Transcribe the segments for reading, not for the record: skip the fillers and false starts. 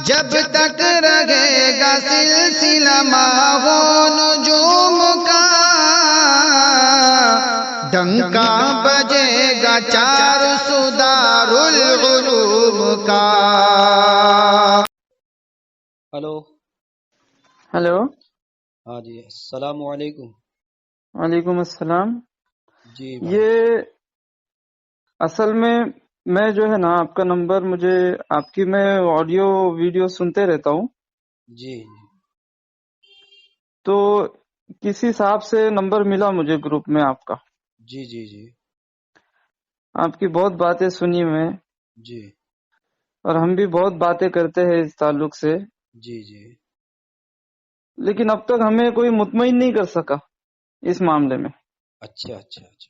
جب تک رہے گا سلسلہ ماہو نجوم کا، ڈنکا بجے گا چار سدار العلوم کا۔ ہلو ہلو، ہاں جی، السلام علیکم۔ وعلیکم السلام۔ جی بھائی، یہ اصل میں جو ہے نا آپ کا نمبر مجھے آپ کی میں آڈیو ویڈیو سنتے رہتا ہوں، جی تو کسی صاحب سے نمبر ملا مجھے گروپ میں آپ کا، جی جی جی آپ کی بہت باتیں سنی میں، جی اور ہم بھی بہت باتیں کرتے ہیں اس تعلق سے، جی جی لیکن اب تک ہمیں کوئی مطمئن نہیں کر سکا اس معاملے میں۔ اچھا اچھا اچھا،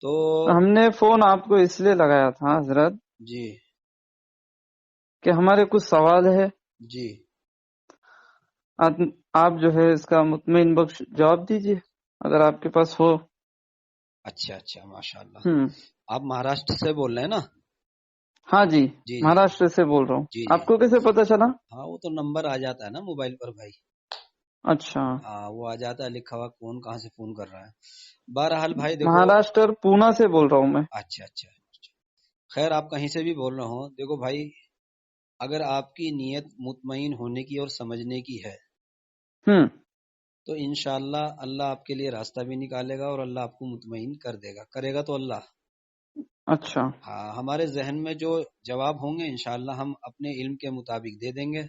تو ہم نے فون آپ کو اس لیے لگایا تھا حضرت جی کہ ہمارے کچھ سوال ہے، جی آپ جو ہے اس کا مطمئن بخش جواب دیجیے اگر آپ کے پاس ہو۔ اچھا اچھا، ماشاء اللہ۔ ہم آپ مہاراشٹر سے بول رہے ہیں نا؟ ہاں جی، جی جی مہاراشٹر سے بول رہا ہوں۔ جی جی آپ کو کیسے پتا چلا؟ ہاں، وہ تو نمبر آ جاتا ہے نا موبائل پر بھائی۔ اچھا، ہاں، وہ آ جاتا ہے لکھا ہوا کون کہاں سے فون کر رہا ہے۔ بہرحال بھائی دیکھو، مہاراشٹر پونا سے بول رہا ہوں میں۔ اچھا اچھا اچھا، خیر آپ کہیں سے بھی بول رہے ہوں، دیکھو بھائی، اگر آپ کی نیت مطمئن ہونے کی اور سمجھنے کی ہے ہم تو انشاءاللہ اللہ آپ کے لیے راستہ بھی نکالے گا اور اللہ آپ کو مطمئن کر دے گا، کرے گا تو اللہ۔ اچھا ہاں، ہمارے ذہن میں جو جواب ہوں گے انشاءاللہ ہم اپنے علم کے مطابق دے دیں گے،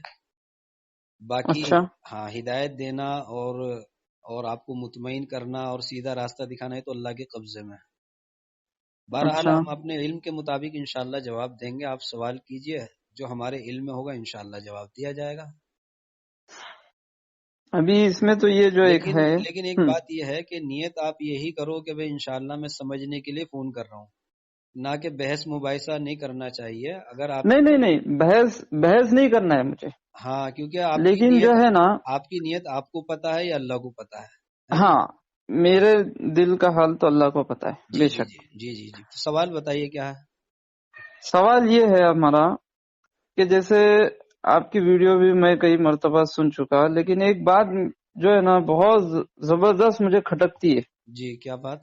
باقی اچھا ہاں ہدایت دینا اور آپ کو مطمئن کرنا اور سیدھا راستہ دکھانا ہے تو اللہ کے قبضے میں ہے۔ بہرحال اچھا، ہم اپنے علم کے مطابق انشاءاللہ جواب دیں گے، آپ سوال کیجئے، جو ہمارے علم میں ہوگا انشاءاللہ جواب دیا جائے گا۔ ابھی اس میں تو یہ جو ایک ہے، لیکن ایک بات یہ ہے کہ نیت آپ یہی کرو کہ بھئی انشاءاللہ میں سمجھنے کے لیے فون کر رہا ہوں، نہ کہ بحث مباحثہ نہیں کرنا چاہیے۔ اگر آپ نہیں بحث نہیں کرنا ہے مجھے، ہاں، کیونکہ آپ کی لیکن جو نیت ہے نا، آپ کو پتا ہے یا اللہ کو پتا ہے نا؟ ہاں ہاں میرے دل کا حال تو اللہ کو پتا ہے جی بے جی شک۔ جی جی جی جی، سوال بتائیے کیا ہے؟ سوال یہ ہے ہمارا کہ جیسے آپ کی ویڈیو بھی میں کئی مرتبہ سن چکا، لیکن ایک بات جو ہے نا بہت زبردست مجھے کھٹکتی ہے جی، کیا بات؟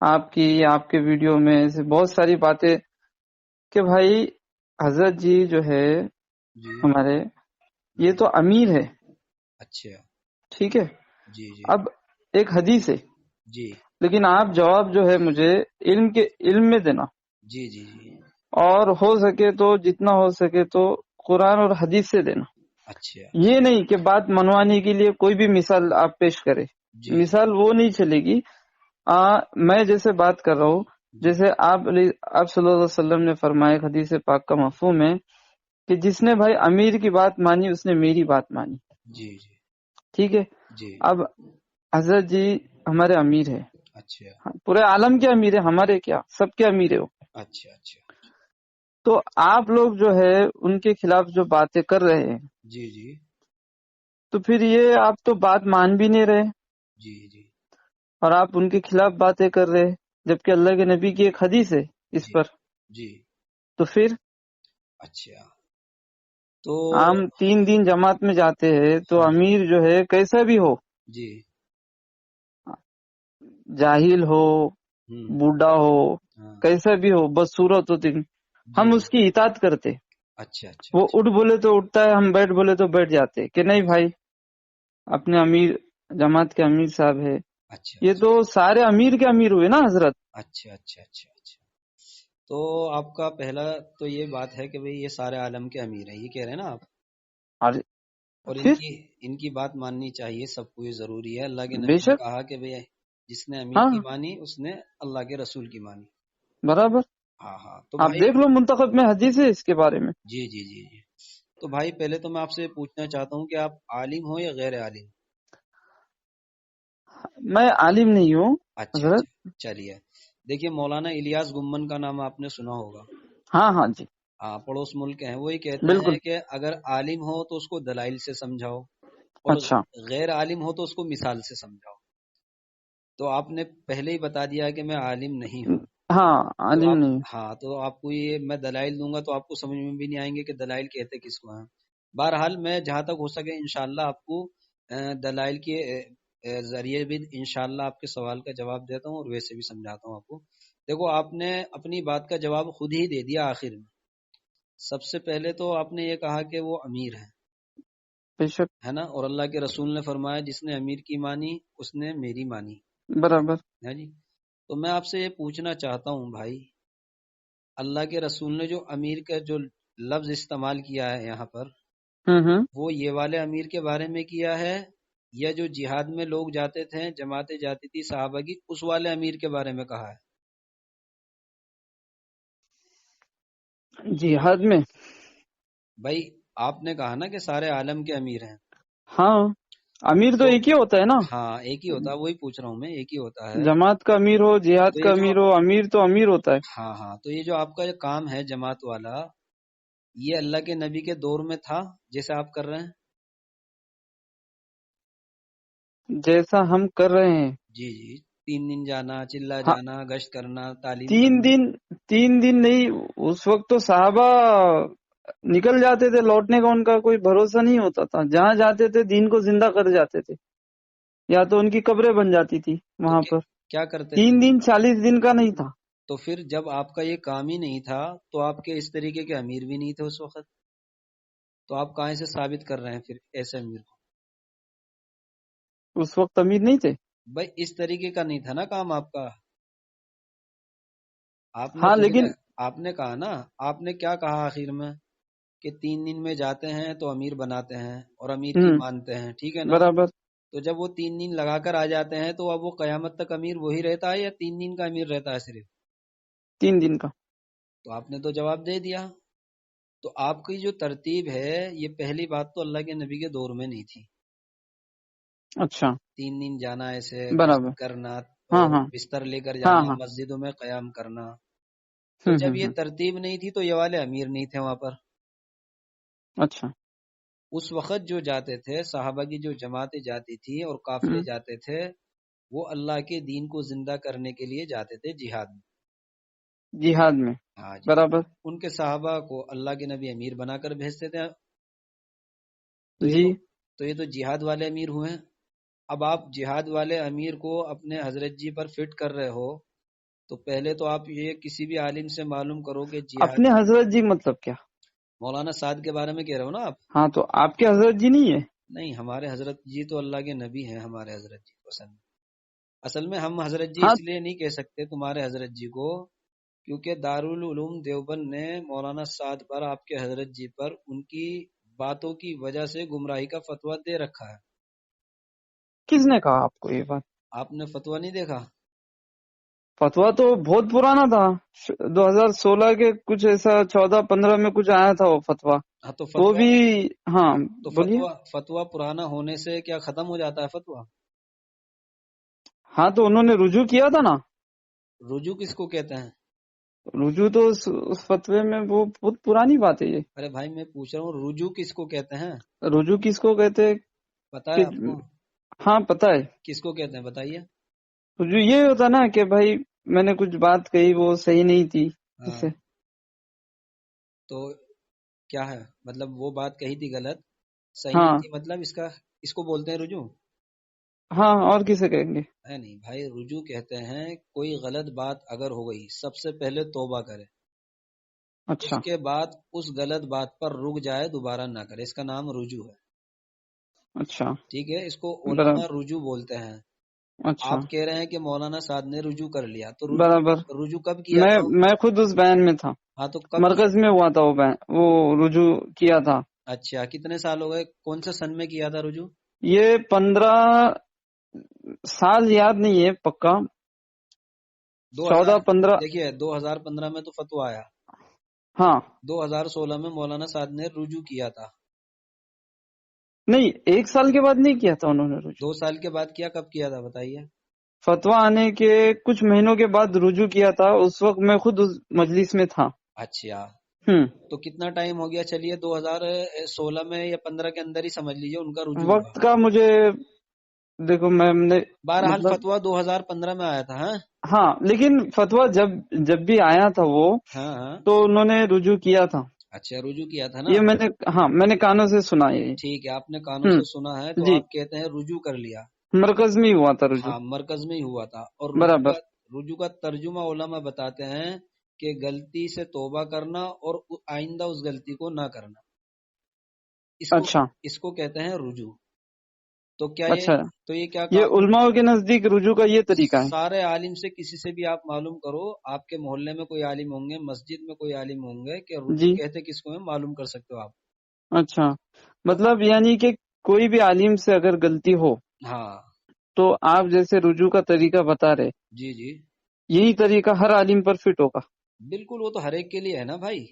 آپ کے ویڈیو میں ایسے بہت ساری باتیں کہ بھائی حضرت جی جو ہے جی ہمارے، یہ تو امیر ہے، اچھا، ٹھیک ہے، جی جی اب ایک حدیث ہے، جی لیکن آپ جواب جو ہے مجھے علم میں دینا، جی جی جی، اور ہو سکے تو جتنا ہو سکے تو قرآن اور حدیث سے دینا۔ اچھا، یہ نہیں کہ بات منوانے کے لیے کوئی بھی مثال آپ پیش کرے، جی جی مثال وہ نہیں چلے گی۔ میں جیسے بات کر رہا ہوں، جی جیسے آپ صلی اللہ علیہ وسلم نے فرمایا حدیث پاک کا مفہوم ہے کہ جس نے بھائی امیر کی بات مانی اس نے میری بات مانی، جی جی ٹھیک ہے۔ جی، اب حضرت جی ہمارے امیر ہے، اچھا پورے عالم کے امیر ہے، ہمارے کیا سب کے امیر ہے وہ، اچھا اچھا، تو آپ لوگ جو ہے ان کے خلاف جو باتیں کر رہے ہیں، جی جی تو پھر یہ آپ تو بات مان بھی نہیں رہے جی جی اور آپ ان کے خلاف باتیں کر رہے ہیں، جبکہ اللہ کے نبی کی ایک حدیث ہے اس جی پر، جی، تو پھر اچھا، تو عام 3 دن جماعت میں جاتے ہیں تو ہاں امیر جو ہے کیسا بھی ہو، جی، جاہل ہو، ہوں، بوڑھا ہو، ہاں کیسا بھی ہو، بس صورت ہو دن، جی ہم جی، اس کی اطاعت کرتے، اچھا اچھا وہ اچھا اٹھ بولے تو اٹھتا ہے، ہم بیٹھ بولے تو بیٹھ جاتے کہ نہیں اچھا بھائی اپنے امیر، جماعت کے امیر صاحب ہے، اچھا یہ اچھا تو سارے امیر کے امیر ہوئے نا حضرت۔ اچھا اچھا اچھا اچھا، تو آپ کا پہلا تو یہ بات ہے کہ بھئی یہ سارے عالم کے امیر ہیں، یہ کہہ رہے ہیں نا آپ، اور اور پھر ان کی بات ماننی چاہیے سب کو، یہ ضروری ہے۔ اللہ کے بے نبی نے شک، کہا کہ بھئی جس نے امیر ہاں کی مانی اس نے اللہ کے رسول کی مانی۔ برابر، ہاں ہاں، تو آپ بھائی دیکھ لو منتخب میں حدیث ہے اس کے بارے میں۔ جی جی جی جی، تو بھائی پہلے تو میں آپ سے پوچھنا چاہتا ہوں کہ آپ عالم ہو یا غیر عالم؟ میں عالم نہیں ہوں اچھا حضرت۔ اچھا، چلیے، دیکھیے مولانا الیاس گمن کا نام آپ نے سنا ہوگا، ہاں ہاں جی، ہاں پڑوس ملک کے ہیں، وہی کہتے بالکل، ہیں کہ اگر عالم ہو تو اس کو دلائل سے سمجھاؤ اور اچھا غیر عالم ہو تو اس کو مثال سے سمجھاؤ۔ تو آپ نے پہلے ہی بتا دیا کہ میں عالم نہیں ہوں۔ ہاں تو عالم آپ نہیں. ہاں تو آپ کو یہ میں دلائل دوں گا تو آپ کو سمجھ میں بھی نہیں آئیں گے کہ دلائل کہتے کس کو ہیں. بہرحال میں جہاں تک ہو سکے انشاءاللہ آپ کو دلائل کے ذریعے بھی انشاءاللہ آپ کے سوال کا جواب دیتا ہوں اور ویسے بھی سمجھاتا ہوں آپ کو. دیکھو آپ نے اپنی بات کا جواب خود ہی دے دیا آخر میں. سب سے پہلے تو آپ نے یہ کہا کہ وہ امیر ہے، بے شک. ہے نا، اور اللہ کے رسول نے فرمایا جس نے امیر کی مانی اس نے میری مانی، برابر. ہے جی. تو میں آپ سے یہ پوچھنا چاہتا ہوں بھائی، اللہ کے رسول نے جو امیر کا جو لفظ استعمال کیا ہے یہاں پر، ہوں. وہ یہ والے امیر کے بارے میں کیا ہے یا جو جہاد میں لوگ جاتے تھے، جماعتیں جاتی تھی صحابہ کی، اس والے امیر کے بارے میں کہا ہے؟ جہاد میں. بھائی آپ نے کہا نا کہ سارے عالم کے امیر ہیں، ہاں امیر تو تو ایک ہی ہوتا ہے نا. ہاں ایک ہی ہوتا ہے، وہی پوچھ رہا ہوں میں، ایک ہی ہوتا ہے. جماعت کا امیر ہو، جہاد تو کا یہ جو امیر ہو، امیر تو امیر ہوتا ہے. ہاں ہاں تو یہ جو آپ کا یہ کام ہے جماعت والا، یہ اللہ کے نبی کے دور میں تھا جیسے آپ کر رہے ہیں؟ جیسا ہم کر رہے ہیں. جی جی، 3 دن جانا، چلا ہاں جانا، گشت کرنا، تعلیم تین کرنا. دن 3 دن نہیں، اس وقت تو صحابہ نکل جاتے تھے، لوٹنے کا ان کا کوئی بھروسہ نہیں ہوتا تھا. جہاں جاتے تھے دین کو زندہ کر جاتے تھے، یا تو ان کی قبریں بن جاتی تھی تو وہاں پر. کیا کرتے تھے 3 وہ؟ دن 40 دن کا نہیں تھا. تو پھر جب آپ کا یہ کام ہی نہیں تھا تو آپ کے اس طریقے کے امیر بھی نہیں تھے اس وقت، تو آپ کہاں سے ثابت کر رہے ہیں پھر ایسے امیر کو؟ اس وقت امیر نہیں تھے. بھائی اس طریقے کا نہیں تھا نا کام آپ کا. آپ نے ہاں خود نے لیکن آپ نے کہا نا، آپ نے کیا کہا آخر میں کہ 3 دن میں جاتے ہیں تو امیر بناتے ہیں اور امیر کی مانتے ہیں، ٹھیک ہے نا. برابر. تو جب وہ 3 دن لگا کر آ جاتے ہیں تو اب وہ قیامت تک امیر وہی رہتا ہے یا 3 دن کا امیر رہتا ہے صرف؟ 3 دن کا. تو آپ نے تو جواب دے دیا. تو آپ کی جو ترتیب ہے یہ پہلی بات تو اللہ کے نبی کے دور میں نہیں تھی. اچھا. 3 دن جانا، ایسے گشت برابر. کرنا ہاں اور ہاں بستر لے کر ہاں جانا، ہاں. مسجدوں میں قیام کرنا. تو جب یہ ترتیب نہیں تھی تو یہ والے امیر نہیں تھے وہاں پر. اچھا. اس وقت جو جاتے تھے صحابہ کی جو جماعتیں جاتی تھی اور قافلے جاتے تھے، وہ اللہ کے دین کو زندہ کرنے کے لیے جاتے تھے جہاد میں. جہاد میں. ہاں جی. برابر. ان کے صحابہ کو اللہ کے نبی امیر بنا کر بھیجتے تھے. تو جی. یہ تو جہاد والے امیر ہوئے ہیں. اب آپ جہاد والے امیر کو اپنے حضرت جی پر فٹ کر رہے ہو تو پہلے تو آپ یہ کسی بھی عالم سے معلوم کرو کہ جہاد. اپنے حضرت جی مطلب کیا؟ مولانا سعد کے بارے میں کہہ رہے ہو نا آپ؟ ہاں تو آپ کے حضرت جی نہیں ہے؟ نہیں، ہمارے حضرت جی تو اللہ کے نبی ہیں. ہمارے حضرت جی کو اصل میں ہم حضرت جی ہاں اس لیے نہیں کہہ سکتے تمہارے حضرت جی کو، کیونکہ دارالعلوم دیوبند نے مولانا سعد پر، آپ کے حضرت جی پر، ان کی باتوں کی وجہ سے گمراہی کا فتویٰ دے رکھا ہے. کس نے کہا آپ کو یہ بات؟ آپ نے فتویٰ نہیں دیکھا؟ فتوا تو بہت پرانا تھا، 2016 کے کچھ ایسا 14-15 میں کچھ آیا تھا وہ فتوا. ہاں تو تو فتویٰ بھی ہاں تو بولیے. فتویٰ پرانا ہونے سے کیا ختم ہو جاتا ہے فتویٰ؟ ہاں تو انہوں نے رجوع کیا تھا نا. رجوع کس کو کہتے ہیں؟ رجوع تو اس فتوے میں وہ بہت پرانی بات ہے یہ. ارے بھائی میں پوچھ رہا ہوں رجوع کس کو کہتے ہیں؟ رجوع کس کو کہتے ہیں پتا کہ ہے آپ کو؟ ہاں پتہ ہے. کس کو کہتے ہیں بتائیے. رجوع یہ ہوتا نا کہ بھائی میں نے کچھ بات کہی وہ صحیح نہیں تھی ہاں اسے. تو کیا ہے مطلب وہ بات کہی تھی غلط، صحیح ہاں نہیں تھی، مطلب اس کو بولتے ہیں رجوع؟ ہاں اور کسے کہیں گے؟ ہے نہیں بھائی، رجوع کہتے ہیں کوئی غلط بات اگر ہو گئی سب سے پہلے توبہ کرے، اس اچھا. کے بعد اس غلط بات پر رک جائے، دوبارہ نہ کرے، اس کا نام رجوع ہے. اچھا. ٹھیک ہے، اس کو برابر. علماء رجوع بولتے ہیں. اچھا. آپ کہہ رہے ہیں کہ مولانا سعد نے رجوع کر لیا، تو برابر. رجوع کب کیا تھا؟ میں خود اس بیان میں تھا، ہاں تو کب کیا؟ مرکز میں ہوا تھا وہ بیان، وہ رجوع کیا تھا. اچھا کتنے سال ہو گئے؟ کون سے سن میں کیا تھا رجوع؟ یہ 15 سال یاد نہیں ہے پکا، 14-15. دیکھیے 2015 میں تو فتویٰ آیا، ہاں 2016 میں مولانا سعد نے رجوع کیا تھا. نہیں 1 سال کے بعد نہیں کیا تھا انہوں نے رجوع. 2 سال کے بعد کیا، کب کیا تھا بتائیے؟ فتویٰ آنے کے کچھ مہینوں کے بعد رجوع کیا تھا، اس وقت میں خود اس مجلس میں تھا. اچھا ہم تو کتنا ٹائم ہو گیا؟ چلیے 2016 میں یا 15 کے اندر ہی سمجھ لیجیے ان کا رجوع ہوا. وقت کا مجھے دیکھو میں نے بہرحال مطلب فتویٰ 2015 میں آیا تھا. ہاں ہاں لیکن فتویٰ جب بھی آیا تھا وہ ہاں ہاں، تو انہوں نے رجوع کیا تھا. اچھا رجوع کیا تھا نا. یہ میں نے کانوں سے سنا ہے یہ. ٹھیک ہے، آپ نے کانوں سے سنا ہے تو جی آپ کہتے ہیں رجوع کر لیا. مرکز میں ہی ہوا تھا رجوع. ہاں مرکز میں ہی ہوا تھا. اور برابر. رجوع کا ترجمہ علماء بتاتے ہیں کہ غلطی سے توبہ کرنا اور آئندہ اس غلطی کو نہ کرنا، اچھا اس کو کہتے ہیں رجوع. تو کیا اچھا، یہ کیا یہ کام؟ علماء کے نزدیک رجوع کا یہ طریقہ ہے. سارے عالم سے کسی سے بھی آپ معلوم کرو، آپ کے محلے میں کوئی عالم ہوں گے، مسجد میں کوئی عالم ہوں گے کہ رجوع جی کہتے کس کو ہے، معلوم کر سکتے ہو آپ. اچھا، تو مطلب یعنی کہ کوئی بھی عالم سے اگر غلطی ہو ہاں تو آپ جیسے رجوع کا طریقہ بتا رہے، جی جی یہی طریقہ ہر عالم پر فٹ ہوگا. بالکل، وہ تو ہر ایک کے لیے ہے نا بھائی.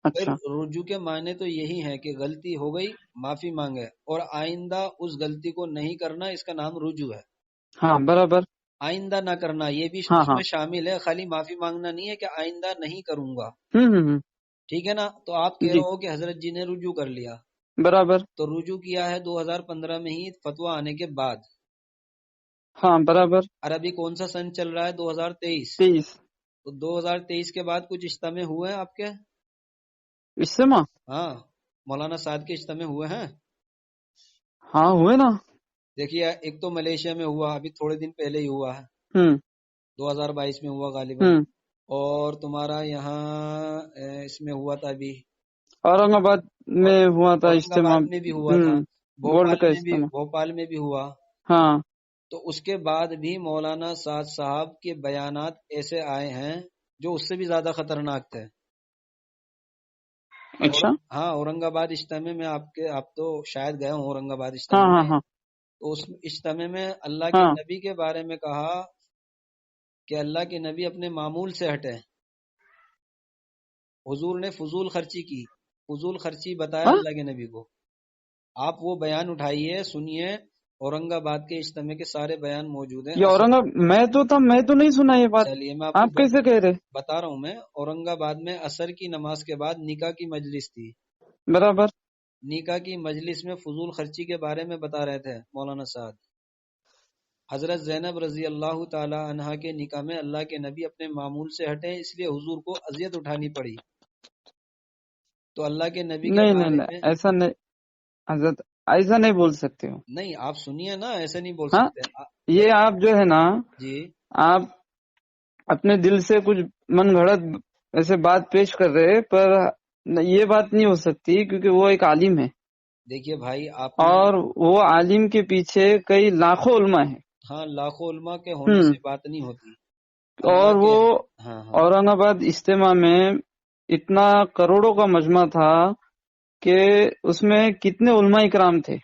پھر اچھا رجوع کے معنی تو یہی ہے کہ غلطی ہو گئی معافی مانگے اور آئندہ اس غلطی کو نہیں کرنا، اس کا نام رجوع ہے. ہاں برابر. آئندہ نہ کرنا یہ بھی ہاں اس ہاں میں شامل ہے، خالی معافی مانگنا نہیں ہے کہ آئندہ نہیں کروں گا. ہوں ٹھیک ہے نا. تو آپ کہہ جی رہے ہو کہ حضرت جی نے رجوع کر لیا، برابر. تو رجوع کیا ہے 2015 میں ہی فتویٰ آنے کے بعد. ہاں برابر. اور ابھی کون سا سن چل رہا ہے؟ 2023. 23 تو 2023 کے بعد کچھ اجتماع ہوئے ہیں آپ کے؟ اجتماع. ہاں مولانا سعد کے اجتماع ہوئے ہیں. ہاں ہوئے نا. دیکھیے ایک تو ملیشیا میں ہوا، ابھی تھوڑے دن پہلے ہی ہوا ہے، ہوں 2022 میں ہوا غالباً. ہوں اور تمہارا یہاں اس میں ہوا تھا ابھی، اورنگ آباد میں ہوا تھا اورنگ اجتماع. آباد میں بھی ہوا تھا، ورلڈ کا اجتماع. بھوپال میں بھی ہوا. ہاں تو اس کے بعد بھی مولانا سعد صاحب کے بیانات ایسے آئے ہیں جو اس سے بھی زیادہ خطرناک تھے. اور اچھا. ہاں اورنگ آباد اجتماع میں آپ تو شاید گئے ہوں اورنگ آباد ہاں اجتماع ہاں میں. ہاں تو اس اجتماع میں اللہ کے ہاں نبی کے بارے میں کہا کہ اللہ کے نبی اپنے معمول سے ہٹے. حضور نے فضول خرچی کی، فضول خرچی بتایا ہاں؟ اللہ کے نبی کو. آپ وہ بیان اٹھائیے سنیے، اورنگ آباد کے اجتماع کے سارے بیان موجود ہیں. یہ اورنگ میں تو تھا، میں تو نہیں سنا یہ بات. چلیے میں آپ کیسے کہہ رہے؟ بتا رہا ہوں. میں اورنگ آباد میں عصر کی نماز کے بعد نکاح کی مجلس تھی. برابر. نکاح کی مجلس میں فضول خرچی کے بارے میں بتا رہے تھے مولانا صاحب. حضرت زینب رضی اللہ تعالی عنہا کے نکاح میں اللہ کے نبی اپنے معمول سے ہٹے، اس لیے حضور کو اذیت اٹھانی پڑی. تو اللہ کے نبی کے نہیں نہیں بارے نہیں میں ایسا نہیں حضرت، ایسا نہیں بول سکتے ہو. نہیں، آپ سنیے نا، ایسے نہیں بول ہاں سکتے. یہ آپ جو ہے نا، جی آپ اپنے دل سے کچھ من گھڑت ایسے بات پیش کر رہے، پر یہ بات نہیں ہو سکتی کیونکہ وہ ایک عالم ہے دیکھیے بھائی آپ نے، اور وہ عالم کے پیچھے کئی لاکھوں علماء ہیں. ہاں لاکھوں علماء کے ہونے سے بات نہیں ہوتی. اللہ اور کے وہ ہاں ہاں اورنگ آباد اجتماع میں اتنا کروڑوں کا مجمع تھا کہ اس میں کتنے علماء اکرام تھے.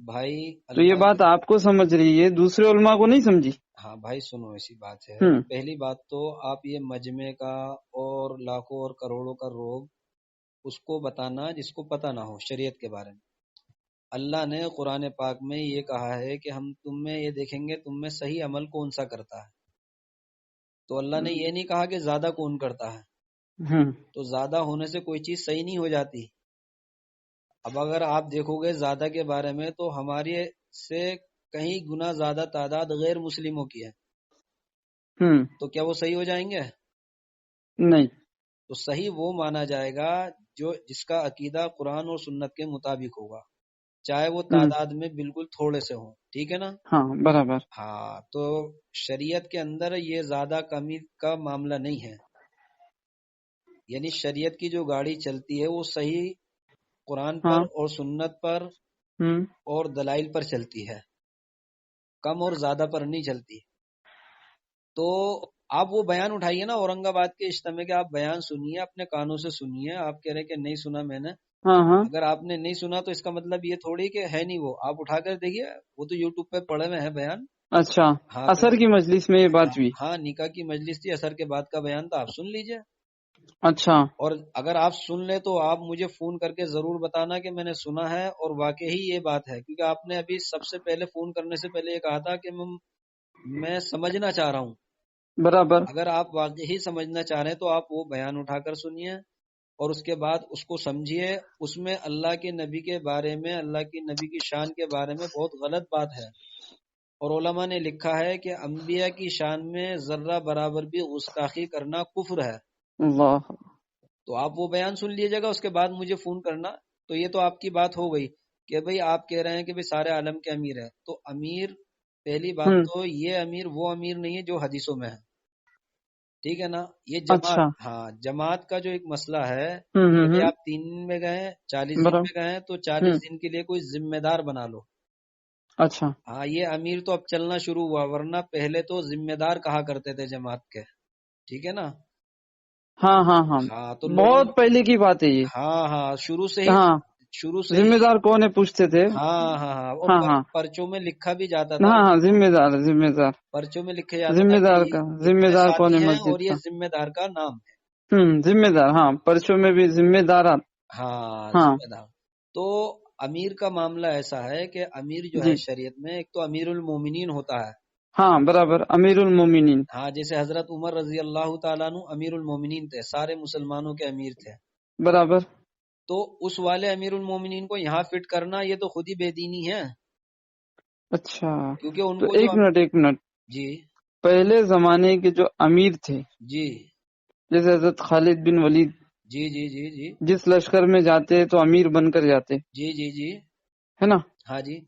بھائی تو یہ اللہ بات آپ کو سمجھ رہی ہے، دوسرے علماء کو نہیں سمجھی. ہاں بھائی سنو، ایسی بات ہے. ہوں پہلی بات تو آپ یہ مجمع کا اور لاکھوں اور کروڑوں کا روب اس کو بتانا جس کو پتہ نہ ہو شریعت کے بارے میں. اللہ نے قرآن پاک میں یہ کہا ہے کہ ہم تم میں یہ دیکھیں گے تم میں صحیح عمل کون سا کرتا ہے. تو اللہ نے یہ نہیں کہا کہ زیادہ کون کرتا ہے. ہوں تو زیادہ ہونے سے کوئی چیز صحیح نہیں ہو جاتی. اب اگر آپ دیکھو گے زیادہ کے بارے میں تو ہمارے سے کہیں گنا زیادہ تعداد غیر مسلموں کی ہے. ہوں تو کیا وہ صحیح ہو جائیں گے؟ نہیں. تو صحیح وہ مانا جائے گا جو جس کا عقیدہ قرآن اور سنت کے مطابق ہوگا، چاہے وہ تعداد میں بالکل تھوڑے سے ہوں. ٹھیک ہے نا؟ ہاں برابر. ہاں تو شریعت کے اندر یہ زیادہ کمی کا معاملہ نہیں ہے. یعنی شریعت کی جو گاڑی چلتی ہے وہ صحیح قرآن ہاں پر اور سنت پر ہوں اور دلائل پر چلتی ہے، کم اور زیادہ پر نہیں چلتی. تو آپ وہ بیان اٹھائیے نا اورنگ آباد کے اجتماع کے، آپ بیان سنیے، اپنے کانوں سے سنیے. آپ کہہ رہے کہ نہیں سنا میں نے. ہاں ہاں اگر آپ نے نہیں سنا تو اس کا مطلب یہ تھوڑی کہ ہے نہیں. وہ آپ اٹھا کر دیکھیے، وہ تو یوٹیوب پہ پڑے ہوئے ہیں بیان. اچھا. ہاں تو اثر کی مجلس میں یہ بات ہوئی. ہاں نکاح کی مجلس تھی، اثر کے بعد کا بیان تھا، آپ سن لیجئے. اچھا. اور اگر آپ سن لیں تو آپ مجھے فون کر کے ضرور بتانا کہ میں نے سنا ہے اور واقعی یہ بات ہے. کیونکہ آپ نے ابھی سب سے پہلے فون کرنے سے پہلے یہ کہا تھا کہ میں سمجھنا چاہ رہا ہوں. برابر. اگر آپ واقعی سمجھنا چاہ رہے ہیں تو آپ وہ بیان اٹھا کر سنیے اور اس کے بعد اس کو سمجھیے. اس میں اللہ کے نبی کے بارے میں، اللہ کی نبی کی شان کے بارے میں بہت غلط بات ہے. اور علماء نے لکھا ہے کہ انبیاء کی شان میں ذرہ برابر بھی گستاخی کرنا کفر ہے. اللہ. تو آپ وہ بیان سن لیجیے گا، اس کے بعد مجھے فون کرنا. تو یہ تو آپ کی بات ہو گئی کہ بھئی آپ کہہ رہے ہیں کہ بھئی سارے عالم کے امیر ہے. تو امیر، پہلی بات تو یہ امیر وہ امیر نہیں ہے جو حدیثوں میں ہے، ٹھیک ہے نا. یہ جماعت، اچھا. ہاں جماعت کا جو ایک مسئلہ ہے ہوں کہ بھئی ہوں آپ 3 دن میں گئے، 40 دن برابر. میں گئے تو 40 دن کے لیے کوئی ذمہ دار بنا لو. اچھا. ہاں یہ امیر تو اب چلنا شروع ہوا، ورنہ پہلے تو ذمہ دار کہا کرتے تھے جماعت کے، ٹھیک ہے نا. ہاں ہاں ہاں ہاں تو لوگوں نے، بہت پہلے کی بات ہے یہ. ہاں ہاں شروع سے ہی، ہاں شروع سے ذمہ ہی، دار کون ہے پوچھتے تھے. ہاں ہاں ہاں. اور ہاں ہاں پرچوں میں لکھا بھی جاتا تھا، ہاں ہاں ذمہ دار ذمہ دار پرچوں میں لکھا جاتا تھا ذمہ کہ دار کا ذمہ اتنے دار کون ساتھی ہے ہیں اور مسجد یہ کا. ذمہ دار کا نام ہے. ذمہ دار. ہاں پرچوں میں بھی ذمہ دارات. ہاں ہاں ذمہ دار. تو امیر کا معاملہ ایسا ہے کہ امیر جو جی ہے شریعت میں ایک تو امیر المومنین ہوتا ہے. ہاں برابر امیر المومنین. ہاں جیسے حضرت عمر رضی اللہ تعالیٰ عنہ امیر المومنین تھے، سارے مسلمانوں کے امیر تھے. برابر. تو اس والے امیر المومنین کو یہاں فٹ کرنا یہ تو خود ہی بے دینی ہے، اچھا کیونکہ ان تو کو جو ایک منٹ ایک منٹ. جی پہلے زمانے کے جو امیر تھے جی جیسے حضرت خالد بن ولید، جی جی جی جی جس لشکر میں جاتے تو امیر بن کر جاتے، جی جی جی ہے نا. ہاں جی.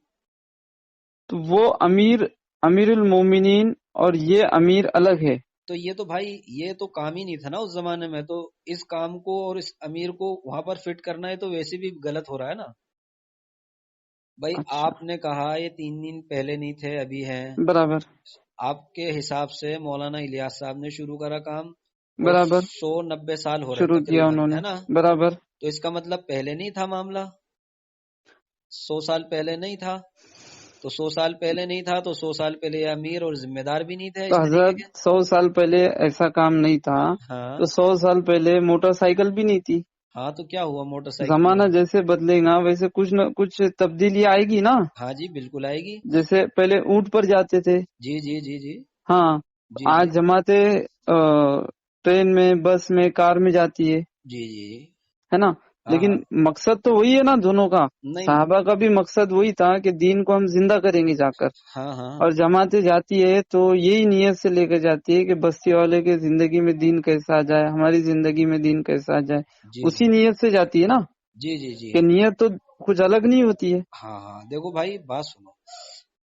تو وہ امیر امیر المومنین اور یہ امیر الگ ہے. تو یہ تو بھائی یہ تو کام ہی نہیں تھا نا اس زمانے میں، تو اس کام کو اور اس امیر کو وہاں پر فٹ کرنا ہے تو ویسے بھی غلط ہو رہا ہے نا. بھائی اچھا آپ نے کہا یہ 3 دن پہلے نہیں تھے ابھی ہیں، برابر آپ کے حساب سے مولانا الیاس صاحب نے شروع کرا کام اور برابر 190 سال ہو رہے شروع کیا تقریباً، انہوں نے. ہے نا. برابر. تو اس کا مطلب پہلے نہیں تھا معاملہ، 100 سال پہلے نہیں تھا. تو 100 سال پہلے نہیں تھا تو 100 سال پہلے یہ امیر اور ذمہ دار بھی نہیں تھے تو اس طریقے حضرت کے. 100 سال پہلے ایسا کام نہیں تھا ہاں تو 100 سال پہلے موٹر سائیکل بھی نہیں تھی. ہاں تو کیا ہوا موٹر سائیکل زمانہ میں؟ جیسے بدلے گا ویسے کچھ نہ کچھ تبدیلی آئے گی نا. ہاں جی بالکل آئے گی. جیسے پہلے اونٹ پر جاتے تھے. جی جی جی جی ہاں جی جی آج جماعتیں ٹرین میں بس میں کار میں جاتی جی جی ہے نا. ہاں لیکن ہاں. مقصد تو وہی ہے نا دونوں کا. نہیں. صحابہ کا بھی مقصد وہی تھا کہ دین کو ہم زندہ کریں گے جا کر. ہاں ہاں اور جماعتیں جاتی ہے تو یہی نیت سے لے کر جاتی ہے کہ بستی والے کے زندگی میں دین کیسا آ جائے، ہماری زندگی میں دین کیسا آ جائے. جی اسی جی نیت سے جاتی ہے نا. جی جی جی کہ نیت تو کچھ الگ نہیں ہوتی ہے. ہاں ہاں. دیکھو بھائی بات سنو،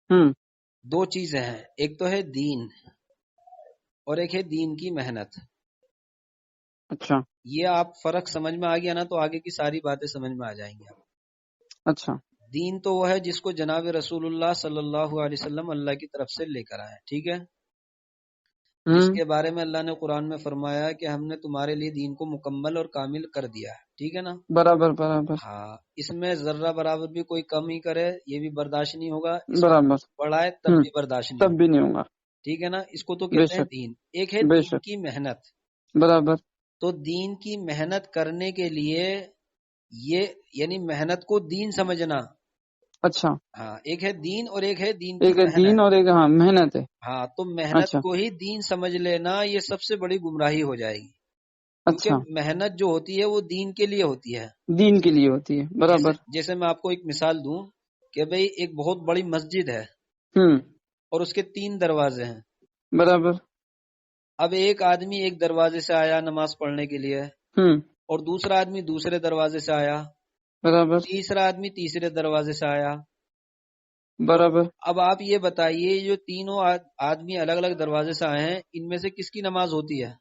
ہوں 2 چیزیں ہیں، ایک تو ہے دین اور ایک ہے دین کی محنت. اچھا یہ آپ فرق سمجھ میں آ گیا نا تو آگے کی ساری باتیں سمجھ میں آ جائیں گی آپ. اچھا. دین تو وہ ہے جس کو جناب رسول اللہ صلی اللہ علیہ وسلم اللہ کی طرف سے لے کر آئے، ٹھیک ہے. جس ہوں کے بارے میں اللہ نے قرآن میں فرمایا کہ ہم نے تمہارے لیے دین کو مکمل اور کامل کر دیا ہے، ٹھیک ہے نا. برابر برابر ہاں اس میں ذرہ برابر بھی کوئی کمی کرے یہ بھی برداشت نہیں ہوگا، اس میں برابر. بڑھائے تب ہوں بھی برداشت نہیں تب ہوگا، بھی نہیں ہوگا. ٹھیک ہے نا. اس کو تو بے کہتے ہیں شک دین. ایک ہے بے دین شک کی محنت. برابر. تو دین کی محنت کرنے کے لیے یہ یعنی محنت کو دین سمجھنا. اچھا ہاں ایک ہے دین اور ایک ہے دین کی ایک ہے دین محنت. اور ایک ہاں محنت ہے. ہاں تو محنت اچھا کو ہی دین سمجھ لینا یہ سب سے بڑی گمراہی ہو جائے گی، کیونکہ اچھا محنت جو ہوتی ہے وہ دین کے لیے ہوتی ہے. دین کے لیے ہوتی ہے. جیسے برابر. جیسے میں آپ کو ایک مثال دوں کہ بھئی ایک بہت بڑی مسجد ہے ہوں اور اس کے 3 دروازے ہیں. برابر. اب ایک آدمی ایک دروازے سے آیا نماز پڑھنے کے لیے، ہوں اور دوسرا آدمی دوسرے دروازے سے آیا، برابر تیسرا آدمی تیسرے دروازے سے آیا. تو برابر. اب آپ یہ بتائیے جو تینوں آدمی الگ الگ دروازے سے آئے ہیں ان میں سے کس کی نماز ہوتی ہے؟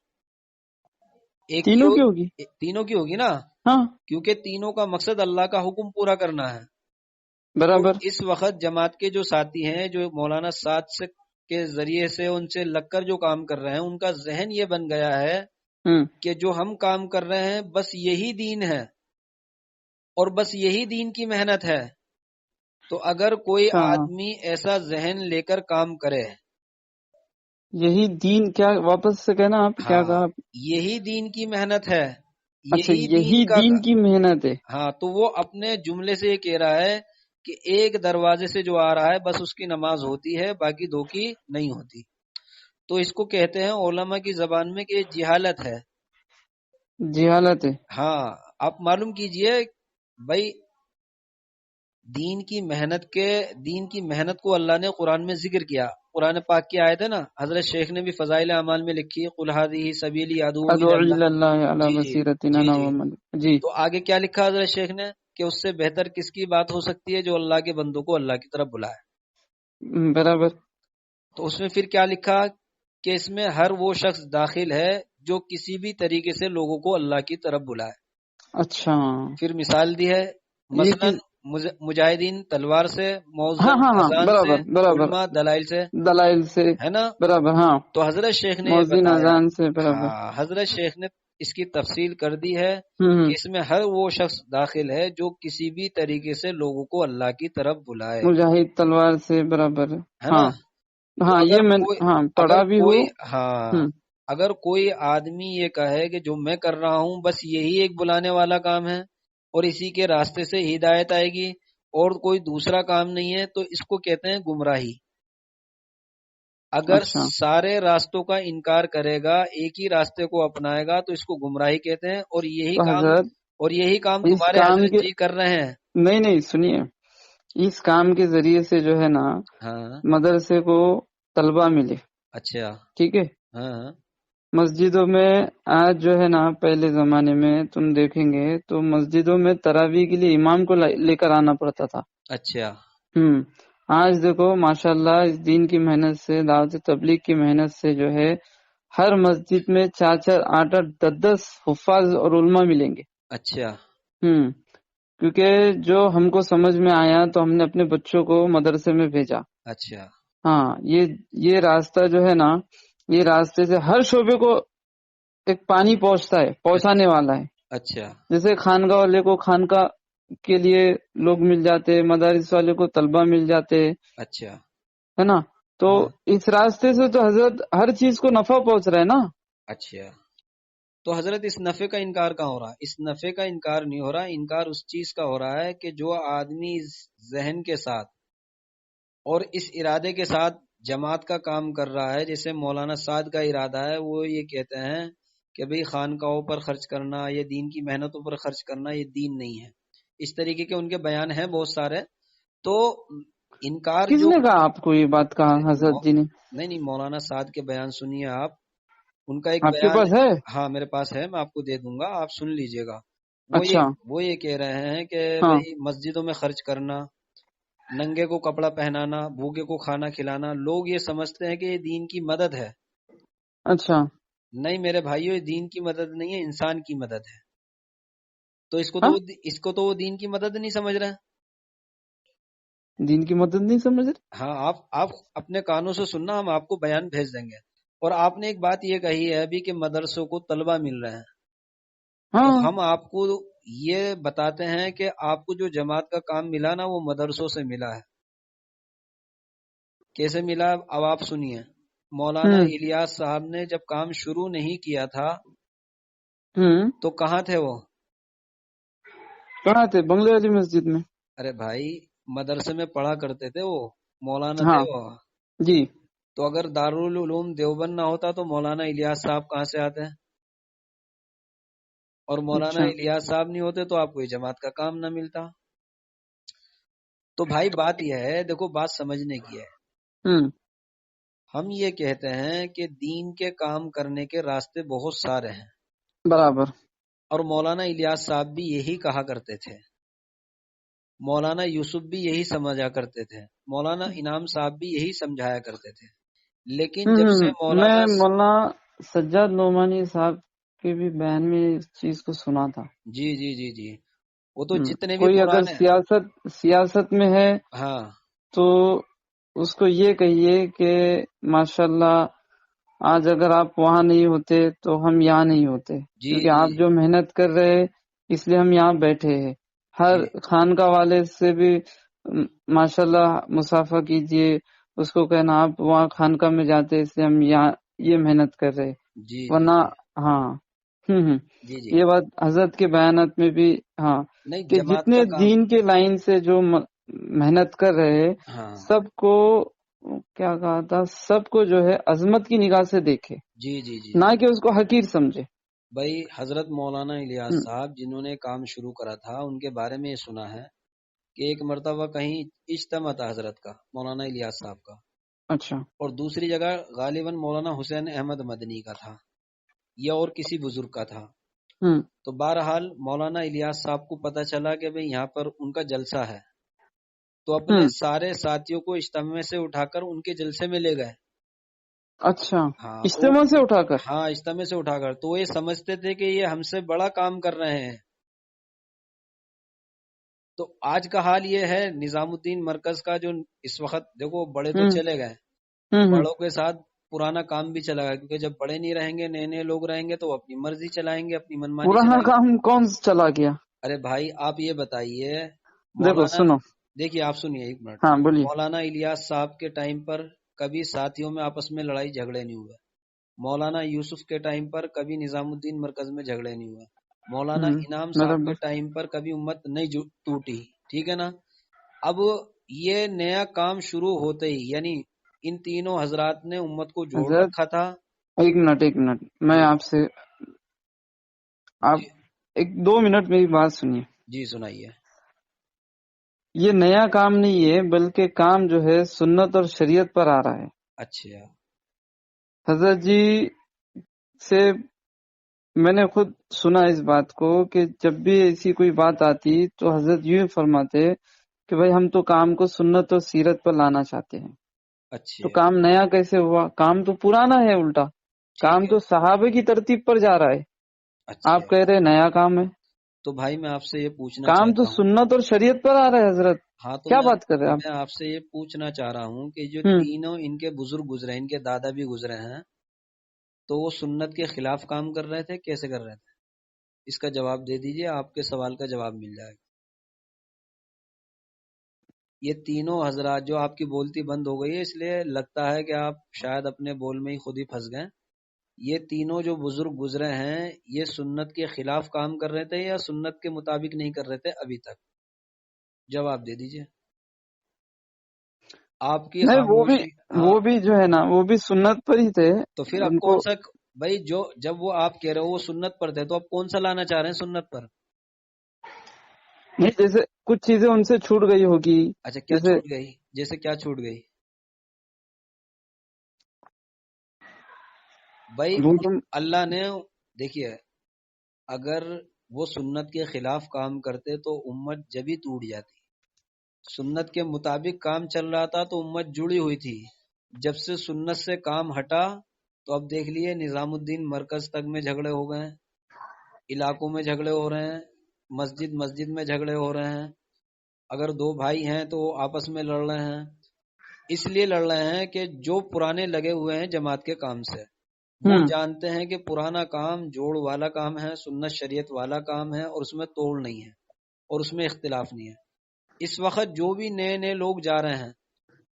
ایک کی تینوں کی ہوگی. تینوں کی ہوگی نا، ہاں کیونکہ تینوں کا مقصد اللہ کا حکم پورا کرنا ہے. تو برابر. اس وقت جماعت کے جو ساتھی ہیں جو مولانا سعد سے کے ذریعے سے ان سے لگ کر جو کام کر رہے ہیں ان کا ذہن یہ بن گیا ہے ہوں کہ جو ہم کام کر رہے ہیں بس یہی دین ہے اور بس یہی دین کی محنت ہے. تو اگر کوئی اچھا آدمی ایسا ذہن لے کر کام کرے، یہی دین کیا واپس سے کہنا آپ کیا ہاں کہا آپ؟ یہی دین کی محنت ہے، اچھا یہی یہی دین کا، دین کی محنت ہے. ہاں تو وہ اپنے جملے سے یہ کہہ رہا ہے کہ ایک دروازے سے جو آ رہا ہے بس اس کی نماز ہوتی ہے باقی 2 کی نہیں ہوتی. تو اس کو کہتے ہیں علماء کی زبان میں کہ یہ جہالت ہے. جہالت ہے. ہاں آپ معلوم کیجئے بھائی دین کی محنت کو اللہ نے قرآن میں ذکر کیا. قرآن پاک کی آیت ہے نا، حضرت شیخ نے بھی فضائل اعمال میں لکھی ہے، قل ھذہ سبیلی ادعو الی ادعو اللہ. الی اللہ علی جی جی بصیرۃ جی انا جی. ومن. جی تو آگے کیا لکھا حضرت شیخ نے کہ اس سے بہتر کس کی بات ہو سکتی ہے جو اللہ کے بندوں کو اللہ کی طرف بلائے. برابر. تو اس میں پھر کیا لکھا کہ اس میں ہر وہ شخص داخل ہے جو کسی بھی طریقے سے لوگوں کو اللہ کی طرف بلائے. اچھا پھر مثال دی ہے، یہ مثلا چیز. مجاہدین تلوار سے، ہاں مؤذن ہاں ہاں اذان سے، برابر برابر. علماء دلائل سے، دلائل سے. ہے نا. برابر ہاں. تو حضرت شیخ نے یہ مؤذن بتایا، اذان سے برابر. ہاں حضرت شیخ نے اس کی تفصیل کر دی ہے ہوں کہ اس میں ہر وہ شخص داخل ہے جو کسی بھی طریقے سے لوگوں کو اللہ کی طرف بلائے، مجاہد تلوار سے برابر. ہے نا. ہاں تو ہاں یہ میں ہاں اگر پڑھا بھی ہو. کوئی ہاں ہوں اگر کوئی آدمی یہ کہے کہ جو میں کر رہا ہوں بس یہی ایک بلانے والا کام ہے اور اسی کے راستے سے ہدایت آئے گی اور کوئی دوسرا کام نہیں ہے، تو اس کو کہتے ہیں گمراہی. اگر اچھا. سارے راستوں کا انکار کرے گا، ایک ہی راستے کو اپنائے گا، تو اس کو گمراہی کہتے ہیں. تو حضرت یہی کام اس تمہارے کام حضرت کے جی کر رہے ہیں. نہیں سنیے، اس کام کے ذریعے سے جو ہے نا ہاں مدرسے کو طلبہ ملے. اچھا. ٹھیک ہے. ہاں مسجدوں میں آج جو ہے نا، پہلے زمانے میں تم دیکھیں گے تو مسجدوں میں تراویح کے لیے امام کو لے کر آنا پڑتا تھا. اچھا. آج دیکھو ماشاءاللہ اس دین کی محنت سے، دعوت تبلیغ کی محنت سے جو ہے ہر مسجد میں 4 8 10 حفاظ اور علماء ملیں گے. اچھا. کیونکہ جو ہم کو سمجھ میں آیا تو ہم نے اپنے بچوں کو مدرسے میں بھیجا. اچھا. ہاں یہ راستہ جو ہے نا، یہ راستے سے ہر شعبے کو ایک پانی پہنچانے والا ہے. اچھا. جیسے خانقاہ والے کو خانقاہ کے لیے لوگ مل جاتے، مدارس والے کو طلبہ مل جاتے، اچھا. ہے نا. تو ہاں. اس راستے سے تو حضرت ہر چیز کو نفع پہنچ رہا ہے نا. اچھا. تو حضرت اس نفع کا انکار کہاں ہو رہا ہے؟ اس نفع کا انکار نہیں ہو رہا، انکار اس چیز کا ہو رہا ہے کہ جو آدمی اس ذہن کے ساتھ اور اس ارادے کے ساتھ جماعت کا کام کر رہا ہے، جیسے مولانا سعد کا ارادہ ہے، وہ یہ کہتے ہیں کہ بھئی خانقاہوں پر خرچ کرنا یا دین کی محنتوں پر خرچ کرنا یہ دین نہیں ہے. اس طریقے کے ان کے بیان ہیں بہت سارے. تو انکار کس جو نے کہا آپ کو یہ بات کہا حضرت جی نے؟ نہیں مولانا سعد کے بیان سنیے آپ. ان کا ایک آپ کے بیان، پاس ہے؟ ہاں میرے پاس ہے، میں آپ کو دے دوں گا، آپ سن لیجئے گا. اچھا. وہ یہ کہہ رہے ہیں کہ ہاں بھئی مسجدوں میں خرچ کرنا، ننگے کو کپڑا پہنانا، بھوکے کو کھانا کھلانا، لوگ یہ سمجھتے ہیں کہ یہ دین کی مدد ہے. اچھا. نہیں میرے بھائیو، یہ دین کی مدد نہیں ہے، انسان کی مدد ہے. تو ہاں اس کو تو وہ دین کی مدد نہیں سمجھ رہے. دین کی مدد نہیں سمجھ رہے. ہاں آپ اپنے کانوں سے سننا، ہم آپ کو بیان بھیج دیں گے. اور آپ نے ایک بات یہ کہی ہے ابھی کہ مدرسوں کو طلبہ مل رہے ہیں. تو ہاں ہم آپ کو یہ بتاتے ہیں کہ آپ کو جو جماعت کا کام ملا نا وہ مدرسوں سے ملا ہے. کیسے ملا اب آپ سنیے. مولانا الیاس صاحب نے جب کام شروع نہیں کیا تھا تو کہاں تھے وہ؟ کہاں تھے؟ بنگلے والی مسجد میں. ارے بھائی مدرسے میں پڑھا کرتے تھے وہ، مولانا تھے ہاں وہ. جی. تو اگر دارالعلوم دیوبند نہ ہوتا تو مولانا الیاس صاحب کہاں سے آتے ہیں؟ اور مولانا اچھا. الیاس صاحب نہیں ہوتے تو آپ کو یہ جماعت کا کام نہ ملتا. تو بھائی بات یہ ہے، دیکھو بات سمجھنے کی ہے. ہم یہ کہتے ہیں کہ دین کے کام کرنے کے راستے بہت سارے ہیں. برابر. اور مولانا الیاس صاحب بھی یہی کہا کرتے تھے، مولانا یوسف بھی یہی سمجھا کرتے تھے، مولانا انعام صاحب بھی یہی سمجھایا کرتے تھے. لیکن جب سے میں مولانا مولانا سجاد نعمانی صاحب کے بھی بیان میں اس چیز کو سنا تھا. جی جی جی جی، وہ تو جتنے بھی کوئی اگر پرانے، سیاست میں ہے ہاں تو اس کو یہ کہیے کہ ماشاءاللہ آج اگر آپ وہاں نہیں ہوتے تو ہم یہاں نہیں ہوتے، جی کیونکہ جی آپ جو محنت کر رہے اس لیے ہم یہاں بیٹھے ہیں. ہر جی خانقاہ والے سے بھی ماشاءاللہ مصافحہ کیجئے، اس کو کہنا آپ وہاں خانقاہ میں جاتے اس لیے ہم یہاں یہ محنت کر رہے، جی جی ورنہ جی ہاں جی جی. یہ بات حضرت کے بیانات میں بھی ہاں نہیں کہ جماعت جتنے کا کام، دین کے لائن سے جو محنت کر رہے ہاں سب کو کیا کہا تھا، سب کو جو ہے عظمت کی نگاہ سے دیکھے، جی جی جی نہ جی. کہ اس کو حقیر سمجھے. بھائی حضرت مولانا الیاس صاحب جنہوں نے کام شروع کرا تھا ان کے بارے میں یہ سنا ہے کہ ایک مرتبہ کہیں اجتماع تھا حضرت کا، مولانا الیاس صاحب کا، اچھا اور دوسری جگہ غالباً مولانا حسین احمد مدنی کا تھا یا اور کسی بزرگ کا تھا. ہوں تو بہرحال مولانا الیاس صاحب کو پتہ چلا کہ بھئی یہاں پر ان کا جلسہ ہے، تو اپنے ہوں سارے ساتھیوں کو اجتماع سے اٹھا کر ان کے جلسے میں لے گئے. اچھا ہاں اجتماع سے اٹھا کر. ہاں اجتماع سے اٹھا کر، تو وہ یہ سمجھتے تھے کہ یہ ہم سے بڑا کام کر رہے ہیں. تو آج کا حال یہ ہے نظام الدین مرکز کا، جو اس وقت دیکھو بڑے تو ہوں چلے گئے، ہوں بڑوں کے ساتھ پرانا کام بھی چلا گیا، کیونکہ جب بڑے نہیں رہیں گے، نئے نئے لوگ رہیں گے تو وہ اپنی مرضی چلائیں گے، اپنی منمانی پرانا چلائیں گے. کام کون چلا گیا؟ ارے بھائی آپ یہ بتائیے، دیکھو مولانا، سنو. دیکھیے آپ سنیے ایک منٹ، ہاں بولیے. مولانا الیاس صاحب کے ٹائم پر کبھی ساتھیوں میں آپس میں لڑائی جھگڑے نہیں ہوئے. مولانا یوسف کے ٹائم پر کبھی نظام الدین مرکز میں جھگڑے نہیں ہوئے. مولانا انعام صاحب کے برابر. ٹائم پر کبھی امت نہیں ٹوٹی. ٹھیک ہے نا. اب یہ نیا کام شروع ہوتے ہی، یعنی ان تینوں حضرات نے امت کو جوڑ حضرت رکھا تھا. ایک منٹ میں جی آپ سے، آپ جی 1-2 منٹ میری بات سنیے. جی سنائیے. یہ نیا کام نہیں ہے، بلکہ کام جو ہے سنت اور شریعت پر آ رہا ہے. اچھا حضرت جی سے میں نے خود سنا اس بات کو کہ جب بھی ایسی کوئی بات آتی تو حضرت یوں فرماتے کہ بھائی ہم تو کام کو سنت اور سیرت پر لانا چاہتے ہیں. تو اچھا کام نیا کیسے ہوا؟ کام تو پرانا ہے، الٹا ٹھیک کام ہے. تو صحابہ کی ترتیب پر جا رہا ہے. آپ اچھا کہہ رہے نیا کام ہے، تو بھائی میں آپ سے یہ پوچھنا کام تو چاہتا ہوں. سنت اور شریعت پر آ رہا ہے حضرت. ہاں تو کیا میں بات کر رہے ہیں میں آپ سے یہ پوچھنا چاہ رہا ہوں کہ جو آپ؟ تینوں ان کے بزرگ گزرے، ان کے دادا بھی گزرے ہیں، تو وہ سنت کے خلاف کام کر رہے تھے، کیسے کر رہے تھے؟ اس کا جواب دے دیجئے، آپ کے سوال کا جواب مل جائے گا. یہ تینوں حضرات، جو آپ کی بولتی بند ہو گئی ہے اس لیے لگتا ہے کہ آپ شاید اپنے بول میں ہی خود ہی پھنس گئے. یہ تینوں جو بزرگ گزرے ہیں، یہ سنت کے خلاف کام کر رہے تھے یا سنت کے مطابق نہیں کر رہے تھے ابھی تک؟ جواب دے دیجئے. آپ کی نہیں، خاموشی. ہاں وہ بھی جو ہے نا، وہ بھی سنت پر ہی تھے. تو پھر اب ان کون کو سا، بھائی جو جب وہ آپ کہہ رہے ہو وہ سنت پر تھے، تو اب کون سا لانا چاہ رہے ہیں سنت پر؟ نہیں، جیسے کچھ چیزیں ان سے چھوٹ گئی ہوگی. اچھا کیا جیسے چھوٹ گئی؟ جیسے کیا چھوٹ گئی بھائی؟ وہ تم اللہ نے، دیکھیے اگر وہ سنت کے خلاف کام کرتے تو امت جبھی ٹوٹ جاتی. سنت کے مطابق کام چل رہا تھا تو امت جڑی ہوئی تھی. جب سے سنت سے کام ہٹا تو اب دیکھ لیے نظام الدین مرکز تک میں جھگڑے ہو گئے ہیں، علاقوں میں جھگڑے ہو رہے ہیں، مسجد میں جھگڑے ہو رہے ہیں. اگر دو بھائی ہیں تو وہ آپس میں لڑ رہے ہیں. اس لیے لڑ رہے ہیں کہ جو پرانے لگے ہوئے ہیں جماعت کے کام سے، وہ جانتے ہیں کہ پرانا کام جوڑ والا کام ہے، سنت شریعت والا کام ہے، اور اس میں توڑ نہیں ہے اور اس میں اختلاف نہیں ہے. اس وقت جو بھی نئے نئے لوگ جا رہے ہیں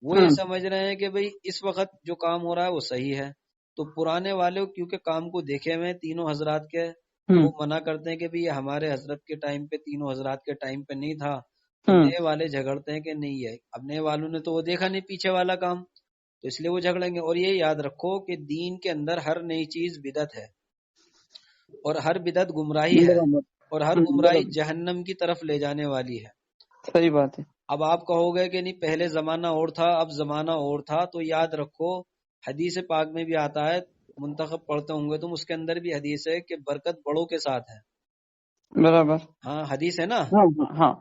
وہ یہ سمجھ رہے ہیں کہ بھئی اس وقت جو کام ہو رہا ہے وہ صحیح ہے. تو پرانے والے کیونکہ کام کو دیکھے ہوئے تینوں حضرات کے، وہ منع کرتے ہیں کہ بھئی یہ ہمارے حضرت کے ٹائم پہ، تینوں حضرات کے ٹائم پہ نہیں تھا. تو نئے والے جھگڑتے ہیں کہ نہیں ہے، اب نئے والوں نے تو وہ دیکھا نہیں پیچھے والا کام، تو اس لیے وہ جھگڑیں گے. اور یہ یاد رکھو کہ دین کے اندر ہر نئی چیز بدعت ہے، اور ہر بدعت گمراہی ہے، اور ہر گمراہی جہنم کی طرف لے جانے والی ہے. صحیح بات ہے. اب آپ کہو گے کہ نہیں پہلے زمانہ اور تھا اب زمانہ اور تھا، تو یاد رکھو حدیث پاک میں بھی آتا ہے، منتخب پڑھتے ہوں گے تم، اس کے اندر بھی حدیث ہے کہ برکت بڑوں کے ساتھ ہے. برابر. ہاں حدیث ہے نا. ہاں.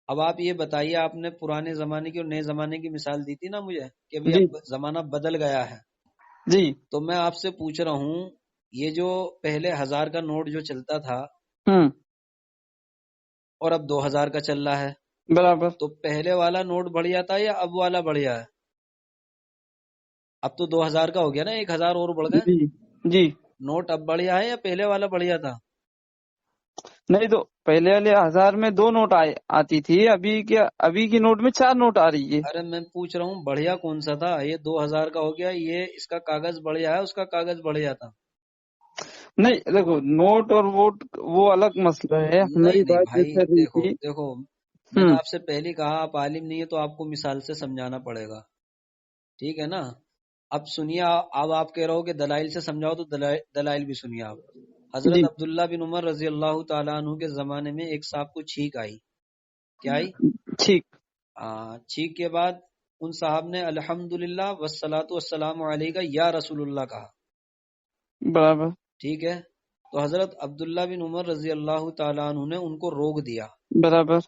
اب آپ یہ بتائیے، آپ نے پرانے زمانے کی اور نئے زمانے کی مثال دی تھی نا مجھے کہ بھئی جی اب زمانہ بدل گیا ہے. جی. تو میں آپ سے پوچھ رہا ہوں، یہ جو پہلے 1000 کا نوٹ جو چلتا تھا اور اب 2000 کا چل رہا ہے، برابر. تو پہلے والا نوٹ بڑھیا تھا یا اب والا بڑھیا ہے؟ اب تو 2000 کا ہو گیا نا، 1000 اور بڑھ گئے. جی جی. نوٹ اب بڑھیا ہے یا پہلے والا بڑھیا تھا؟ نہیں تو پہلے والے 1000 میں 2 نوٹ آتی تھی، ابھی کی نوٹ میں 4 نوٹ آ رہی ہے. ارے میں پوچھ رہا ہوں بڑھیا کون سا تھا؟ یہ 2000 کا ہو گیا، یہ اس کا کاغذ بڑھیا ہے اس کا کاغذ بڑھیا تھا؟ نہیں دیکھو، نوٹ اور ووٹ وہ الگ مسئلہ ہے. نہیں ہماری نہیں بات یہ بھائی، کر رہی تھی. دیکھو میں نے آپ سے پہلے کہا آپ عالم نہیں ہے تو آپ کو مثال سے سمجھانا پڑے گا، ٹھیک ہے نا. اب سنیے، اب آپ کہہ رہے ہو کہ دلائل سے سمجھاؤ، تو دلائل بھی سنیے آپ. حضرت عبداللہ بن عمر رضی اللہ تعالیٰ عنہ کے زمانے میں ایک صاحب کو چھینک آئی. کیا آئی؟ چھینک. چھینک کے بعد ان صاحب نے الحمدللہ والصلاۃ والسلام علیکہ یا رسول اللہ کہا. برابر. ٹھیک ہے. تو حضرت عبداللہ بن عمر رضی اللہ تعالیٰ عنہ نے ان کو روک دیا برابر.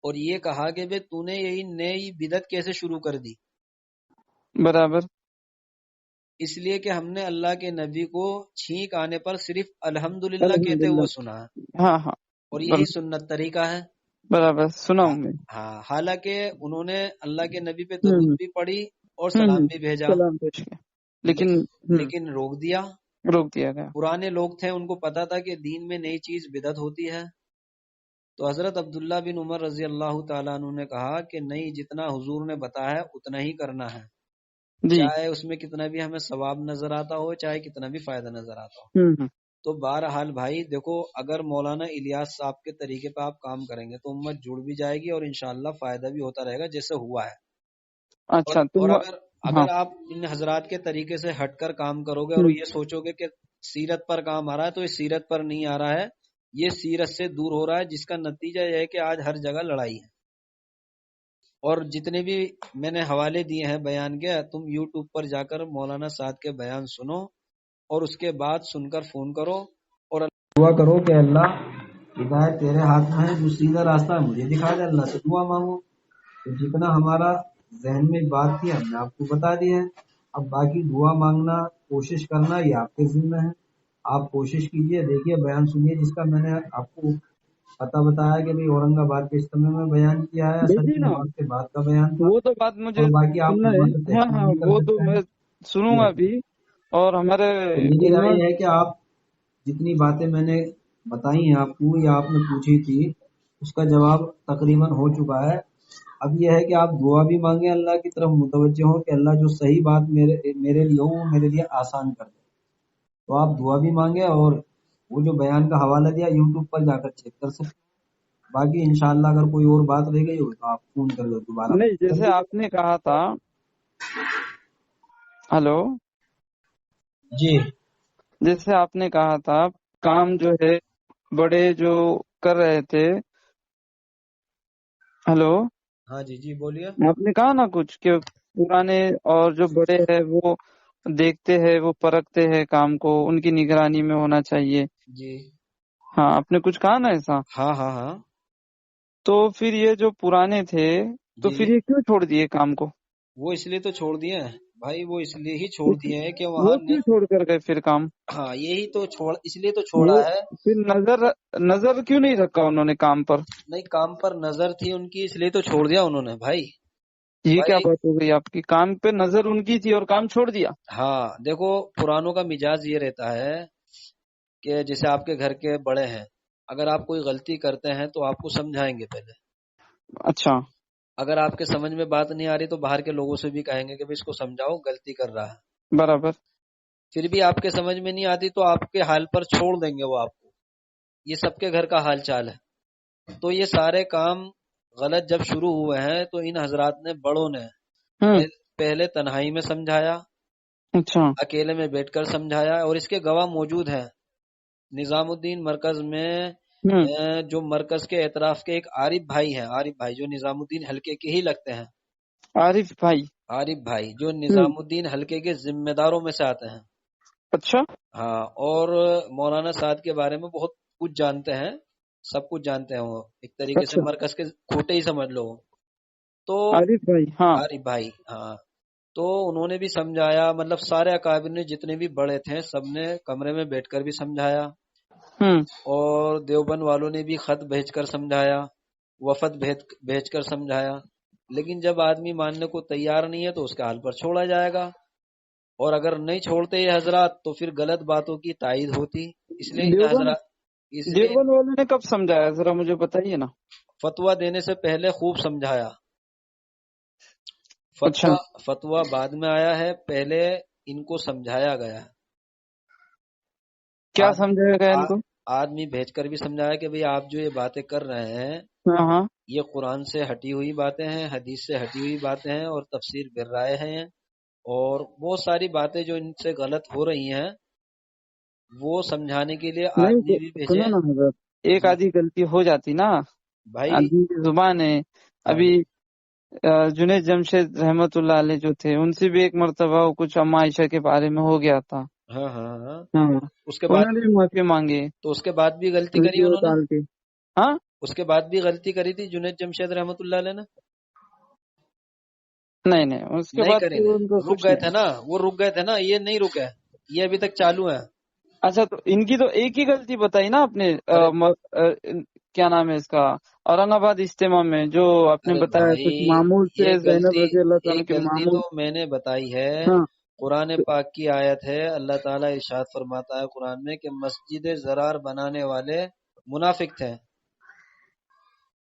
اور یہ کہا کہ بے تو نے یہی نئی بدعت کیسے شروع کر دی؟ برابر. اس لیے کہ ہم نے اللہ کے نبی کو چھینک آنے پر صرف الحمدللہ کہتے الحمدللہ. ہوئے سنا ہے، ہاں ہاں. اور یہی سنت طریقہ ہے. برابر سنا ہوں میں. ہاں، حالانکہ انہوں نے اللہ کے نبی پہ درود بھی پڑھی اور سلام بھی بھیجا، سلام پیش کیا لیکن لیکن روک دیا. روک دیا گیا. پرانے لوگ تھے، ان کو پتا تھا کہ دین میں نئی چیز بدعت ہوتی ہے. تو حضرت عبداللہ بن عمر رضی اللہ تعالیٰ عنہ نے کہا کہ نہیں، جتنا حضور نے بتایا ہے اتنا ہی کرنا ہے، جی. چاہے اس میں کتنا بھی ہمیں ثواب نظر آتا ہو، چاہے کتنا بھی فائدہ نظر آتا ہو. تو بہرحال بھائی دیکھو، اگر مولانا الیاس صاحب کے طریقے پہ آپ کام کریں گے تو امت جڑ بھی جائے گی اور انشاءاللہ فائدہ بھی ہوتا رہے گا جیسے ہوا ہے. اچھا. اور اگر آپ ان حضرات کے طریقے سے ہٹ کر کام کرو گے اور یہ سوچو گے کہ سیرت پر کام آ رہا ہے، تو یہ سیرت پر نہیں آ رہا ہے، یہ سیرت سے دور ہو رہا ہے، جس کا نتیجہ یہ ہے کہ آج ہر جگہ لڑائی ہے. اور جتنے بھی میں نے حوالے دیے ہیں بیان کے، تم یوٹیوب پر جا کر مولانا سعد کے بیان سنو اور اس کے بعد سن کر فون کرو اور دعا کرو کہ اللہ ہدایت تیرے ہاتھ میں ہے، جو سیدھا راستہ ہے مجھے دکھا دے. اللہ سے دعا مانگو. تو جتنا ہمارا ذہن میں بات تھی ہم نے آپ کو بتا دیا ہے. اب باقی دعا مانگنا، کوشش کرنا، یہ آپ کے ذمہ ہے. آپ کوشش کیجئے، دیکھیے بیان سنیے جس کا میں نے آپ کو پتہ بتایا کہ بھئی اورنگ آباد کے اجتماع میں بیان کیا ہے، اثر کی نماز کے بعد کا بیان تھا. وہ تو بات مجھے اور باقی آپ سننا علماء ہے. سے ہاں تحقیق ہاں بھی کر وہ تو سکتے میں سنوں ہیں. گا بھی. اور ہمارے میری علماء. رائے ہے کہ آپ جتنی باتیں میں نے بتائی ہیں آپ کو یا آپ نے پوچھی تھی، اس کا جواب تقریباً ہو چکا ہے. اب یہ ہے کہ آپ دعا بھی مانگیں، اللہ کی طرف متوجہ ہو کہ اللہ جو صحیح بات میرے لیے ہو وہ میرے لیے آسان کر دے. تو آپ دعا بھی مانگیں اور وہ جو بیان کا حوالہ دیا یوٹیوب پر جا کر چیک کر سکتے. باقی انشاءاللہ اگر کوئی اور بات رہ گئی ہو تو آپ فون کر لو دوبارہ. نہیں، جیسے آپ نے کہا تھا. ہلو. جی. جیسے آپ نے کہا تھا کام جو ہے بڑے جو کر رہے تھے. ہلو. ہاں جی جی بولیے. آپ نے کہا نا کچھ کہ پرانے اور جو بڑے ہیں وہ دیکھتے ہیں، وہ پرکھتے ہیں کام کو، ان کی نگرانی میں ہونا چاہیے. جی. ہاں آپ نے کچھ کہا نا ایسا. ہاں ہاں ہاں. تو پھر یہ جو پرانے تھے تو جی. پھر یہ کیوں چھوڑ دیے کام کو؟ وہ اس لیے تو چھوڑ دیے ہیں بھائی، وہ اس لیے ہی چھوڑ دیے ہیں کہ وہ وہاں کیوں چھوڑ کر گئے پھر کام؟ ہاں یہی تو اس لیے تو چھوڑا وہ ہے. پھر نظر کیوں نہیں رکھا انہوں نے کام پر؟ نہیں، کام پر نظر تھی ان کی، اس لیے تو چھوڑ دیا انہوں نے بھائی. یہ کیا بات ہو گئی آپ کی؟ کام پہ نظر ان کی تھی اور کام چھوڑ دیا؟ ہاں دیکھو، پرانوں کا مزاج یہ رہتا ہے کہ جیسے آپ کے گھر کے بڑے ہیں، اگر آپ کوئی غلطی کرتے ہیں تو آپ کو سمجھائیں گے پہلے. اچھا. اگر آپ کے سمجھ میں بات نہیں آ رہی تو باہر کے لوگوں سے بھی کہیں گے کہ اس کو سمجھاؤ، غلطی کر رہا ہے. برابر. پھر بھی آپ کے سمجھ میں نہیں آتی تو آپ کے حال پر چھوڑ دیں گے وہ آپ کو. یہ سب کے گھر کا حال چال ہے. تو یہ سارے کام غلط جب شروع ہوئے ہیں تو ان حضرات نے، بڑوں نے پہلے تنہائی میں سمجھایا، اچھا، اکیلے میں بیٹھ کر سمجھایا، اور اس کے گواہ موجود ہیں. نظام الدین مرکز میں جو مرکز کے اطراف کے ایک عارف بھائی ہیں، عارف بھائی جو نظام الدین حلقے کے ہی لگتے ہیں. عارف بھائی جو نظام الدین حلقے کے ذمہ داروں میں سے آتے ہیں. اچھا. ہاں، اور مولانا سعد کے بارے میں بہت کچھ جانتے ہیں، سب کچھ جانتے ہیں. وہ ایک طریقے سے مرکز کے کھوٹے ہی سمجھ لو. تو عارف بھائی، ہاں. عارف بھائی، ہاں. تو انہوں نے بھی سمجھایا، مطلب سارے اکابر نے، جتنے بھی بڑے تھے سب نے کمرے میں بیٹھ کر بھی سمجھایا، اور دیوبند والوں نے بھی خط بھیج کر سمجھایا، وفد بھیج کر سمجھایا. لیکن جب آدمی ماننے کو تیار نہیں ہے تو اس کے حال پر چھوڑا جائے گا. اور اگر نہیں چھوڑتے یہ حضرات تو پھر غلط باتوں کی تائید ہوتی. اس لیے دیوبند والوں نے کب سمجھایا ذرا مجھے بتائیے نا. فتویٰ دینے سے پہلے خوب سمجھایا. فتویٰ بعد میں آیا ہے، پہلے ان کو سمجھایا گیا. کیا سمجھایا گیا ان کو؟ آدمی بھیج کر بھی سمجھایا کہ بھئی آپ جو یہ باتیں کر رہے ہیں یہ قرآن سے ہٹی ہوئی باتیں ہیں، حدیث سے ہٹی ہوئی باتیں ہیں، اور تفسیر بالرائے ہیں، اور بہت ساری باتیں جو ان سے غلط ہو رہی ہیں وہ سمجھانے کے لیے آدمی بھی بھیجے. ایک آدھی غلطی ہو جاتی نا بھائی، آدمی کی زبان ہے، ابھی جنید جمشید رحمت اللہ علیہ جو تھے، ان سے بھی ایک مرتبہ وہ کچھ اما عائشہ کے بارے میں ہو گیا تھا. ہاں ہاں ہاں. ہاں، اس کے بعد انہوں نے بھی معافی مانگی تو اس کے بعد بھی غلطی کری ویڈیو انہوں نے. ڈال کے. ہاں اس کے بعد بھی غلطی کری تھی جنید جمشید رحمت اللہ علیہ نے. نہیں، اس کے نہیں بعد کریں تو گے. ان کو رک کچھ گئے نہیں. تھے نا، وہ رک گئے تھے نا، یہ نہیں رکے، یہ ابھی تک چالو ہے. اچھا، تو ان کی تو ایک ہی غلطی بتائی نا آپ نے. ارے کیا نام ہے اس کا، اورنگ آباد اجتماع میں جو آپ نے ارے بتایا بھائی، کچھ معمول سے زینب رضی اللہ تعالیٰ ایک کے غلطی معمول. تو میں نے بتائی ہے. ہاں قرآن پاک کی آیت ہے، اللہ تعالیٰ ارشاد فرماتا ہے قرآن میں کہ مسجد زرار بنانے والے منافق تھے.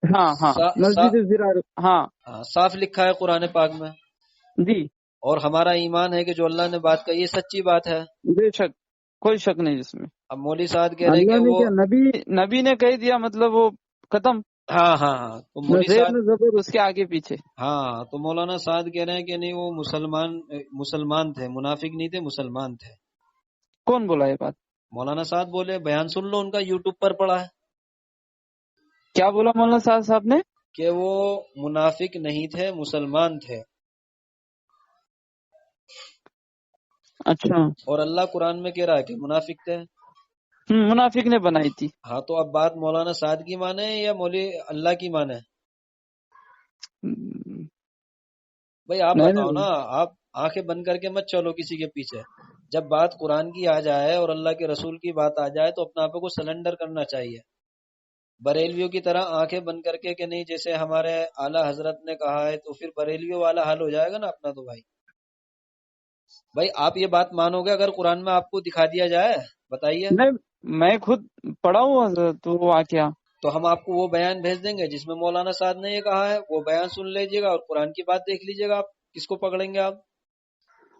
ہاں مسجد زرار. ہاں صاف لکھا ہے قرآن پاک میں. جی، اور ہمارا ایمان ہے کہ جو اللہ نے بات کہی یہ سچی بات ہے. بے شک، کوئی شک نہیں اس میں. اب مولوی صاحب کہہ رہے ہیں اللہ کہ نے وہ کیا نبی نے کہہ دیا، مطلب وہ ختم. ہاں تو نہ مولوی زیر صاحب، نہ زبر اس کے آگے پیچھے. تو مولانا سعد کہہ رہے ہیں کہ نہیں وہ مسلمان تھے، منافق نہیں تھے، مسلمان تھے. کون بولا یہ بات؟ مولانا سعد بولے، بیان سن لو ان کا، یوٹیوب پر پڑا ہے کیا بولا مولانا صاحب نے؟ کہ وہ منافق نہیں تھے، مسلمان تھے. اچھا، اور اللہ قرآن میں کہہ رہا ہے کہ منافق تھے. منافق نے بنائی تھی. ہاں تو اب بات مولانا سعد کی مانے یا مولوی اللہ کی مانے؟ بھائی آپ بتاؤ نا، آپ آنکھیں بند کر کے مت چلو کسی کے پیچھے. جب بات قرآن کی آ جائے اور اللہ کے رسول کی بات آ جائے تو اپنے آپ کو سلنڈر کرنا چاہیے. بریلویوں کی طرح آنکھیں بند کر کے کہ نہیں جیسے ہمارے اعلیٰ حضرت نے کہا ہے تو پھر بریلویوں والا حل ہو جائے گا نا اپنا. تو بھائی آپ یہ بات مانو گے اگر قرآن میں آپ کو دکھا دیا جائے؟ بتائیے. نہیں، میں خود پڑھا ہوں حضرت وہ واقعہ. تو ہم آپ کو وہ بیان بھیج دیں گے جس میں مولانا صاحب نے یہ کہا ہے، وہ بیان سن لیجیے گا اور قرآن کی بات دیکھ لیجیے گا. آپ کس کو پکڑیں گے؟ آپ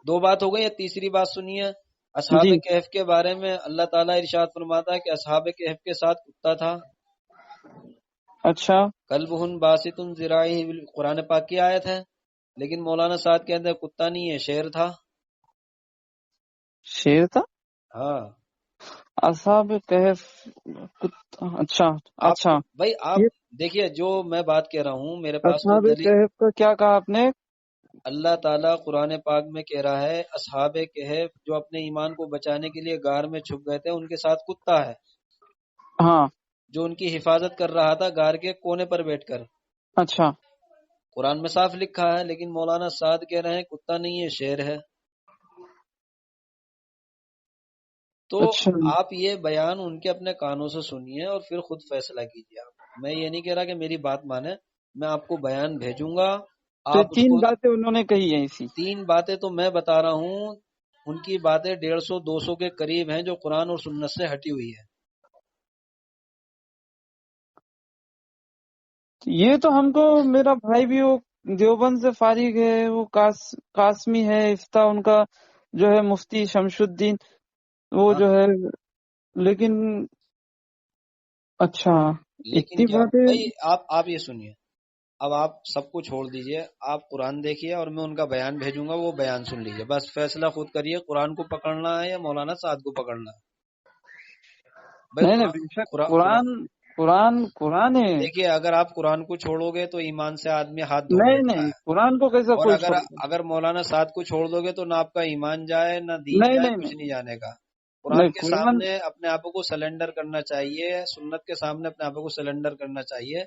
دو بات ہو گئی. یا تیسری بات سنیے، اصحاب جی، کہف کے بارے میں اللہ تعالیٰ ارشاد فرماتا ہے کہ اصحاب کہف کے ساتھ کتا تھا. اچھا، قلبہن باسط ذراعیہ، قرآن پاک کی آیت ہے. لیکن مولانا صاحب کہتے ہیں کتا نہیں ہے، شیر تھا. شیر تھا. ہاں اصحاب کہف. اچھا آپ اچھا. بھائی آپ یہ دیکھیے، جو میں بات کہہ رہا ہوں میرے پاس تو اصحاب دلیل. کہف کا کیا کہا آپ نے؟ اللہ تعالیٰ قرآن پاک میں کہہ رہا ہے اصحاب کہف جو اپنے ایمان کو بچانے کے لیے غار میں چھپ گئے تھے ان کے ساتھ کتا ہے ہاں، جو ان کی حفاظت کر رہا تھا غار کے کونے پر بیٹھ کر. اچھا. قرآن میں صاف لکھا ہے، لیکن مولانا سعد کہہ رہے ہیں کتا نہیں ہے، شیر ہے. تو اچھا، آپ یہ بیان ان کے اپنے کانوں سے سنیے اور پھر خود فیصلہ کیجیے. آپ، میں یہ نہیں کہہ رہا کہ میری بات مانے، میں آپ کو بیان بھیجوں گا. تو آپ اس تین کو باتیں انہوں نے کہی ہیں اسی. 3 باتیں تو میں بتا رہا ہوں، ان کی باتیں 150-200 کے قریب ہیں جو قرآن اور سنت سے ہٹی ہوئی ہے. یہ تو ہم کو، میرا بھائی بھی وہ دیوبند سے فارغ ہے، وہ قاسمی ہے، افتاء ان کا جو ہے مفتی شمس الدین، وہ ہاں جو ہے. لیکن اچھا، لیکن اتنی کیا باتیں. بھائی، آپ یہ سنیے. اب آپ سب کو چھوڑ دیجئے، آپ قرآن دیکھیے اور میں ان کا بیان بھیجوں گا، وہ بیان سن لیجئے. بس فیصلہ خود کریے، قرآن کو پکڑنا ہے یا مولانا سعد کو پکڑنا ہے. بھائی نہیں بے شک قرآن ہے. دیکھیے، اگر آپ قرآن کو چھوڑو گے تو ایمان سے آدمی ہاتھ دھو بیٹھتا نہیں، ہے. قرآن کو کیسا اور کوئی اگر چھوڑ دے. اگر مولانا سعد کو چھوڑ دو گے تو نہ آپ کا ایمان جائے، نہ دین نہیں جائے، نہیں کچھ نہیں نہیں جانے کا. قرآن نہیں، کے قرآن. سامنے اپنے آپ کو سلنڈر کرنا چاہیے، سنت کے سامنے اپنے آپ کو سلنڈر کرنا چاہیے.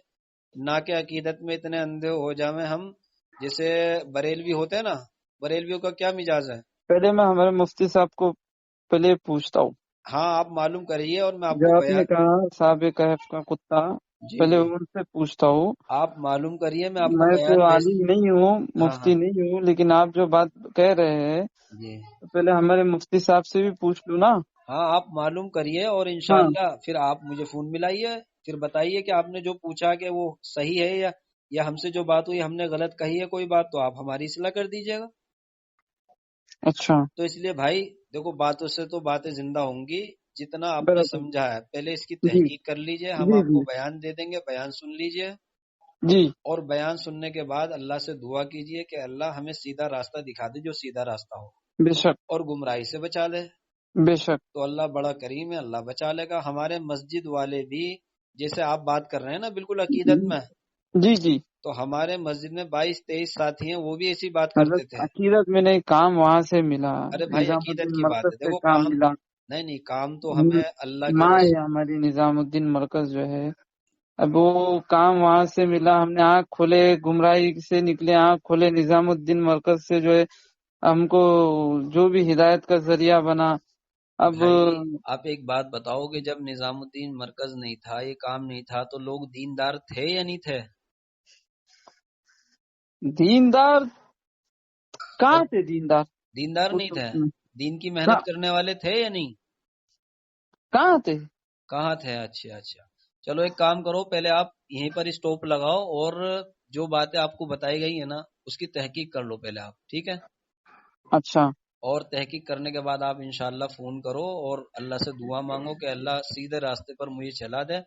نہ کہ عقیدت میں اتنے اندھے ہو جائیں ہم، جیسے بریلوی ہوتے ہیں نا. بریلویوں کا کیا مزاج ہے؟ پہلے میں ہمارے مفتی صاحب کو پہلے پوچھتا ہوں. ہاں آپ معلوم کریے اور میں آپ کو جو آپ نے بیان. کہا صاحب کہف کا کتا، جی پہلے جی، ان سے پوچھتا ہوں. آپ معلوم کریے، میں آپ کو میں تو بیان بھیج. عالم نہیں ہوں، ہاں مفتی نہیں ہوں، لیکن آپ جو بات کہہ رہے ہیں جی، تو پہلے ہمارے مفتی صاحب سے بھی پوچھ لوں نا. ہاں آپ معلوم کریے اور ہاں، انشاءاللہ پھر آپ مجھے فون ملائیے، پھر بتائیے کہ آپ نے جو پوچھا کہ وہ صحیح ہے یا ہم سے جو بات ہوئی ہم نے غلط کہی ہے کوئی بات، تو آپ ہماری اصلاح کر دیجیے گا. اچھا. تو اس لیے بھائی دیکھو، باتوں سے تو باتیں زندہ ہوں گی. جتنا آپ نے برابر. سمجھا ہے پہلے اس کی جی تحقیق کر لیجئے. ہم جی آپ کو جی بیان دے دیں گے، بیان سن لیجئے. جی. اور بیان سننے کے بعد اللہ سے دعا کیجئے کہ اللہ ہمیں سیدھا راستہ دکھا دے، جو سیدھا راستہ ہو، بے شک اور گمراہی سے بچا لے. بے شک. تو اللہ بڑا کریم ہے، اللہ بچا لے گا. ہمارے مسجد والے بھی جیسے آپ بات کر رہے ہیں نا بالکل عقیدت میں، جی جی تو ہمارے مسجد میں 22-23 ساتھی ہیں، وہ بھی ایسی بات کرتے حضرت تھے۔ عقیدت میں نہیں، کام وہاں سے ملا، ارے بھائی نظام عقیدت الدین کی بات مرکز ہے، سے دیکھو کام کام، ملا۔ نہیں کام تو ہمیں اللہ کے ماں ہے رسول، ہماری نظام الدین مرکز جو ہے، اب وہ کام وہاں سے ملا، ہم نے آنکھ کھولے، گمراہی سے نکلے، آنکھ کھولے، نظام الدین مرکز سے جو ہے ہم کو جو بھی ہدایت کا ذریعہ بنا۔ اب بھائی آپ ایک بات بتاؤ کہ جب نظام الدین مرکز نہیں تھا، یہ کام نہیں تھا، تو لوگ دیندار تھے یا نہیں تھے؟ دیندار کہاں جب تھے دیندار؟ دیندار وہ نہیں تو تھے، دین کی محنت کہاں کرنے والے تھے یا نہیں؟ کہاں تھے؟ کہاں تھے؟ اچھا اچھا، چلو ایک کام کرو، پہلے آپ یہیں پر اسٹاپ لگاؤ اور جو باتیں آپ کو بتائی گئی ہیں نا اس کی تحقیق کر لو پہلے آپ، ٹھیک ہے؟ اچھا اور تحقیق کرنے کے بعد آپ انشاءاللہ فون کرو اور اللہ سے دعا مانگو کہ اللہ سیدھے راستے پر مجھے چلا دے،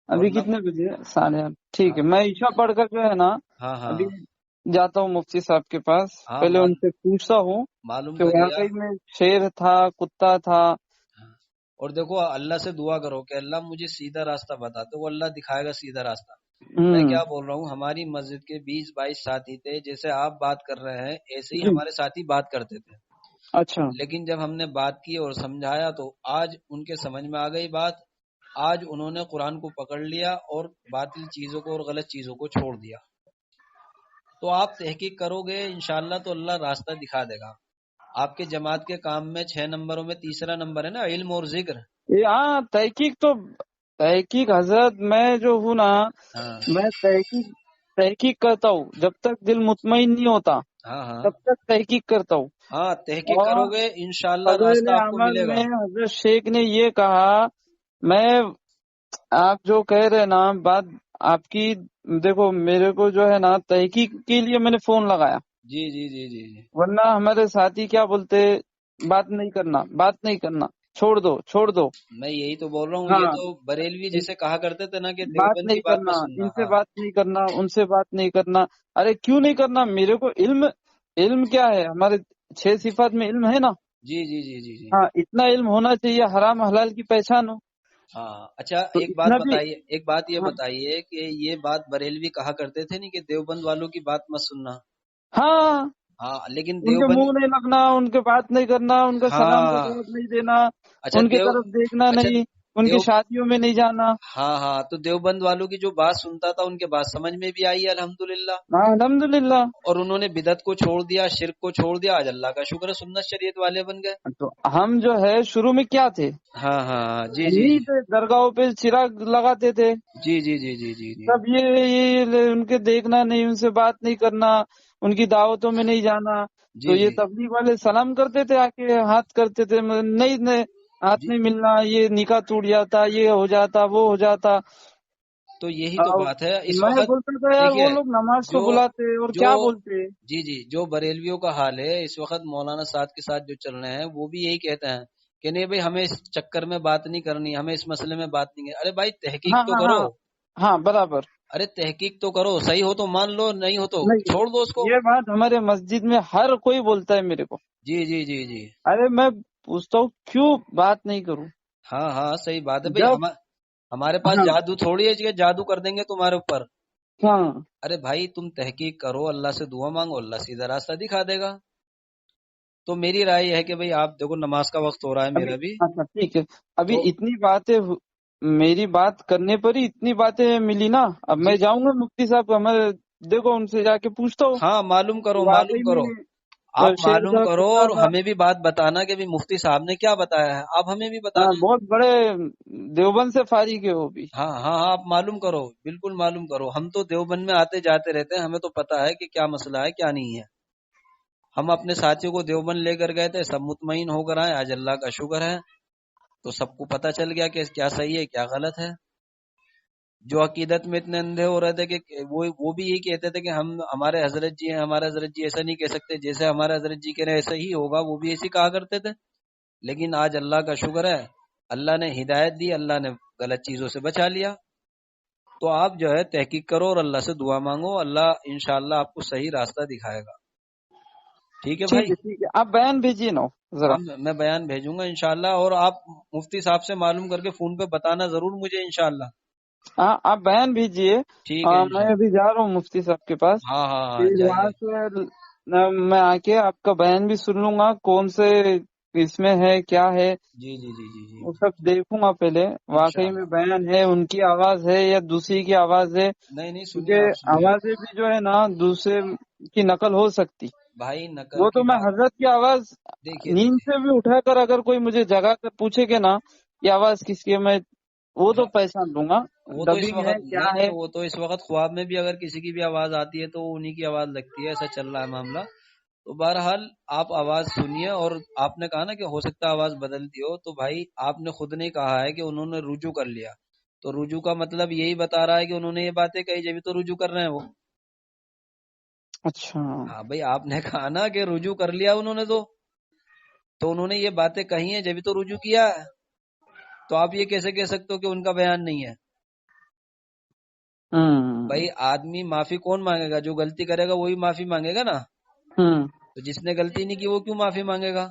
ابھی ورنہ کتنے بجے؟ 8:30۔ ٹھیک ہے، ہاں میں عشاء پڑھ کر جو ہے نا ہاں ابھی ہاں جاتا ہوں مفتی صاحب کے پاس، ہاں پہلے ان سے پوچھتا ہوں معلوم کہ کریے۔ واقعی میں شیر تھا، کتا تھا۔ ہاں، اور دیکھو اللہ سے دعا کرو کہ اللہ مجھے سیدھا راستہ بتا، تو وہ اللہ دکھائے گا سیدھا راستہ۔ میں ہوں کیا بول رہا ہوں، ہماری مسجد کے 20-22 ساتھی تھے، جیسے آپ بات کر رہے ہیں ایسے ہی جی ہمارے ساتھی بات کرتے تھے، اچھا لیکن جب ہم نے بات کی اور سمجھایا تو آج ان کے سمجھ میں آ گئی بات، آج انہوں نے قرآن کو پکڑ لیا اور باطل چیزوں کو اور غلط چیزوں کو چھوڑ دیا۔ تو آپ تحقیق کرو گے انشاءاللہ تو اللہ راستہ دکھا دے گا۔ آپ کے جماعت کے کام میں 6 نمبروں میں تیسرا نمبر ہے نا علم اور ذکر۔ ہاں تحقیق حضرت، میں جو ہوں نا، ہاں میں تحقیق کرتا ہوں، جب تک دل مطمئن نہیں ہوتا ہاں ہاں تب تک تحقیق کرتا ہوں۔ ہاں، تحقیق کرو اور گے انشاءاللہ فضائل راستہ آپ کو عمل ملے گا۔ میں حضرت شیخ نے یہ کہا، میں آپ جو کہہ رہے نا بات آپ کی، دیکھو میرے کو جو ہے نا تحقیق کے لیے میں نے فون لگایا، جی جی جی جی جی، ورنہ ہمارے ساتھی کیا بولتے، بات نہیں کرنا، چھوڑ دو۔ میں یہی تو بول رہا ہوں، یہ ہاں، تو بریلوی جیسے کہا کرتے تھے نا کہ بات دیوبند نہیں کی بات کرنا، مت سننا۔ ان سے ہاں بات نہیں کرنا، ان سے بات نہیں کرنا۔ ارے کیوں نہیں کرنا؟ میرے کو علم کیا ہے؟ ہمارے 6 صفات میں علم ہے نا۔ جی جی جی جی جی، ہاں، اتنا علم ہونا چاہیے، حرام حلال کی پہچان ہو، ہاں اچھا، تو ایک بات اتنا بھی۔ بتائیے، ایک بات یہ ہاں بتائیے کہ یہ بات بریلوی کہا کرتے تھے نہیں کہ دیوبند والوں کی بات مت سننا۔ ہاں، ہاں لیکن ان کے دیوبند، منہ نہیں لگنا، ان کے بات نہیں کرنا، ان کا سلام کا ہاں جواب نہیں دینا، اچھا ان کی طرف دیکھنا اچھا نہیں، ان کی دیو شادیوں میں نہیں جانا۔ ہاں ہاں، تو دیوبند والوں کی جو بات سنتا تھا ان کے بات سمجھ میں بھی آئی الحمدللہ، ہاں الحمدللہ۔ اور انہوں نے بدعت کو چھوڑ دیا، شرک کو چھوڑ دیا، آج اللہ کا شکر ہے سنت شریعت والے بن گئے۔ تو ہم جو ہے شروع میں کیا تھے؟ ہاں ہاں ہاں، جی ہم جی ہی جی تھے، درگاہوں پہ چراغ لگاتے تھے، جی جی جی جی جی جی سب یہ ان کے دیکھنا نہیں، ان سے بات نہیں کرنا، ان کی دعوتوں میں نہیں جانا۔ تو جی یہ جی تبلیغ والے سلام کرتے تھے، آ کے ہاتھ کرتے تھے، نہیں ہاتھ جی، نہیں ملنا، یہ نکاح ٹوٹ جاتا، یہ ہو جاتا، وہ ہو جاتا۔ تو یہی تو اور بات ہے اس میں وقت۔ بولتا تھا یار، دیکھیے وہ لوگ نماز کو جو بلاتے اور جو کیا بولتے۔ جی جی، جو بریلویوں کا حال ہے اس وقت مولانا سعد کے ساتھ جو چل رہے ہیں وہ بھی یہی کہتے ہیں کہ نہیں بھائی ہمیں اس چکر میں بات نہیں کرنی، ہمیں اس مسئلے میں بات نہیں کرنی۔ ارے بھائی تحقیق ہاں تو ہاں کرو، ہاں ہاں برابر۔ ارے تحقیق تو کرو، صحیح ہو تو مان لو، نہیں ہو تو نہیں، چھوڑ دو اس کو۔ یہ بات ہمارے مسجد میں ہر کوئی بولتا ہے میرے کو۔ جی جی جی جی، ارے میں پوچھتا ہوں کیوں بات نہیں کروں؟ ہاں ہاں صحیح بات ہے بھائی، جب ہمارے پاس ہاں جادو تھوڑی ہے کہ جادو کر دیں گے تمہارے اوپر۔ ہاں ارے بھائی تم تحقیق کرو، اللہ سے دعا مانگو، اللہ سیدھا راستہ دکھا دے گا۔ تو میری رائے یہ ہے کہ بھائی آپ دیکھو نماز کا وقت ہو رہا ہے ابھی میرا بھی، اچھا ٹھیک ہے، ابھی تو اتنی باتیں میری بات کرنے پر ہی اتنی باتیں ملی نا، اب جی میں جاؤں گا مفتی صاحب ہمارے، دیکھو ان سے جا کے پوچھتا ہوں ہاں معلوم کرو، معلوم واقعی کرو، میں آپ شیر معلوم تھا، کرو کتا اور تھا۔ ہمیں بھی بات بتانا کہ بھی مفتی صاحب نے کیا بتایا ہے، آپ ہمیں بھی ہاں بتانا۔ بہت بڑے دیوبند سے فارغ ہے وہ بھی۔ ہاں ہاں ہاں، آپ معلوم کرو، بالکل معلوم کرو، ہم تو دیوبند میں آتے جاتے رہتے ہیں، ہمیں تو پتا ہے کہ کیا مسئلہ ہے کیا نہیں ہے۔ ہم اپنے ساتھیوں کو دیوبند لے کر گئے تھے، سب مطمئن ہو کر آئے، آج اللہ کا شکر ہے تو سب کو پتہ چل گیا کہ کیا صحیح ہے کیا غلط ہے۔ جو عقیدت میں اتنے اندھے ہو رہے تھے کہ وہ بھی یہی کہتے تھے کہ ہمارے حضرت جی ہیں، ہمارے حضرت جی ایسا نہیں کہہ سکتے، جیسے ہمارے حضرت جی کہہ رہے ایسا ہی ہوگا، وہ بھی ایسی کہا کرتے تھے۔ لیکن آج اللہ کا شکر ہے، اللہ نے ہدایت دی، اللہ نے غلط چیزوں سے بچا لیا۔ تو آپ جو ہے تحقیق کرو اور اللہ سے دعا مانگو، اللہ انشاءاللہ آپ کو صحیح راستہ دکھائے گا۔ ٹھیک ہے بھائی، ٹھیک ہے، آپ بیان بھیجیے نا ذرا۔ ہاں میں بیان بھیجوں گا انشاءاللہ، اور آپ مفتی صاحب سے معلوم کر کے فون پہ بتانا ضرور مجھے انشاءاللہ۔ ہاں آپ بیان بھیجیے. ٹھیک ہے میں انشاءاللہ. ابھی جا رہا ہوں مفتی صاحب کے پاس. ہاں ہاں ہاں پھر وہاں جائیے. سے میں آ کے آپ کا بیان بھی سن لوں گا، کون سے اس میں ہے کیا ہے جی جی جی جی جی وہ سب دیکھوں گا پہلے. واقعی میں انشاءاللہ. بیان ہے، ان کی آواز ہے یا دوسری کی آواز ہے؟ نہیں نہیں سنیے، کیونکہ آپ سنیے. آوازیں بھی جو ہے نا دوسرے کی نقل ہو سکتی. بھائی نقل وہ کی تو میں بات حضرت کی آواز دیکھیے نیند دیکھیے. سے بھی اٹھا کر اگر کوئی مجھے جگہ کر پوچھے کہ نا یہ آواز کس کی ہے، میں وہ تو ہاں، پہچان لوں گا وہ تو اس ڈبنگ ہے وقت کیا نہیں نہیں، ہے. وہ تو اس وقت خواب میں بھی اگر کسی کی بھی آواز آتی ہے تو وہ انہی کی آواز لگتی ہے، ایسا چل رہا ہے معاملہ. تو بہرحال آپ آواز سنیے، اور آپ نے کہا نا کہ ہو سکتا ہے آواز بدلتی ہو، تو بھائی آپ نے خود نے کہا ہے کہ انہوں نے رجوع کر لیا، تو رجوع کا مطلب یہی بتا رہا ہے کہ انہوں نے یہ باتیں کہی جبھی تو رجوع کر رہے ہیں وہ. اچھا. ہاں بھائی آپ نے کہا نا کہ رجوع کر لیا انہوں نے، تو انہوں نے یہ باتیں کہی ہیں جبھی تو رجوع کیا ہے. تو آپ یہ کیسے کہہ سکتے ہو کہ ان کا بیان نہیں ہے؟ بھائی آدمی معافی کون مانگے گا؟ جو غلطی کرے گا وہی معافی مانگے گا نا. تو جس نے غلطی نہیں کی وہ کیوں معافی مانگے گا؟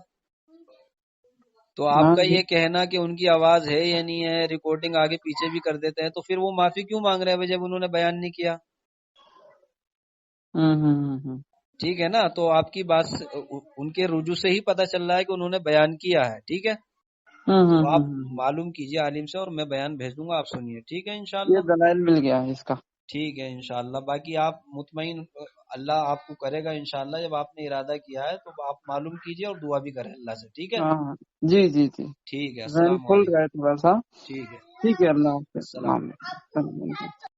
تو آپ ہاں کا جی. یہ کہنا کہ ان کی آواز ہے یا نہیں ہے، ریکارڈنگ آگے پیچھے بھی کر دیتے ہیں، تو پھر وہ معافی کیوں مانگ رہے ہیں جب انہوں نے بیان نہیں کیا؟ ٹھیک ہے نا. تو آپ کی بات ان کے رجوع سے ہی پتہ چل رہا ہے کہ انہوں نے بیان کیا ہے. ٹھیک ہے، تو آپ معلوم کیجئے عالم سے، اور میں بیان بھیج دوں گا، آپ سنیے. ٹھیک ہے یہ انشاءاللہ. دلائل مل گیا ہے اس کا. ٹھیک ہے انشاءاللہ. باقی آپ مطمئن، اللہ آپ کو کرے گا انشاءاللہ. جب آپ نے ارادہ کیا ہے تو آپ معلوم کیجئے اور دعا بھی کریں اللہ سے. ٹھیک ہے. ہاں جی جی جی. ٹھیک ہے. ذہن السلام کھل علیکم. رہا ہے تھوڑا سا. ٹھیک ہے. ٹھیک ہے، اللہ حافظ. السلام علیکم. السلام علیکم.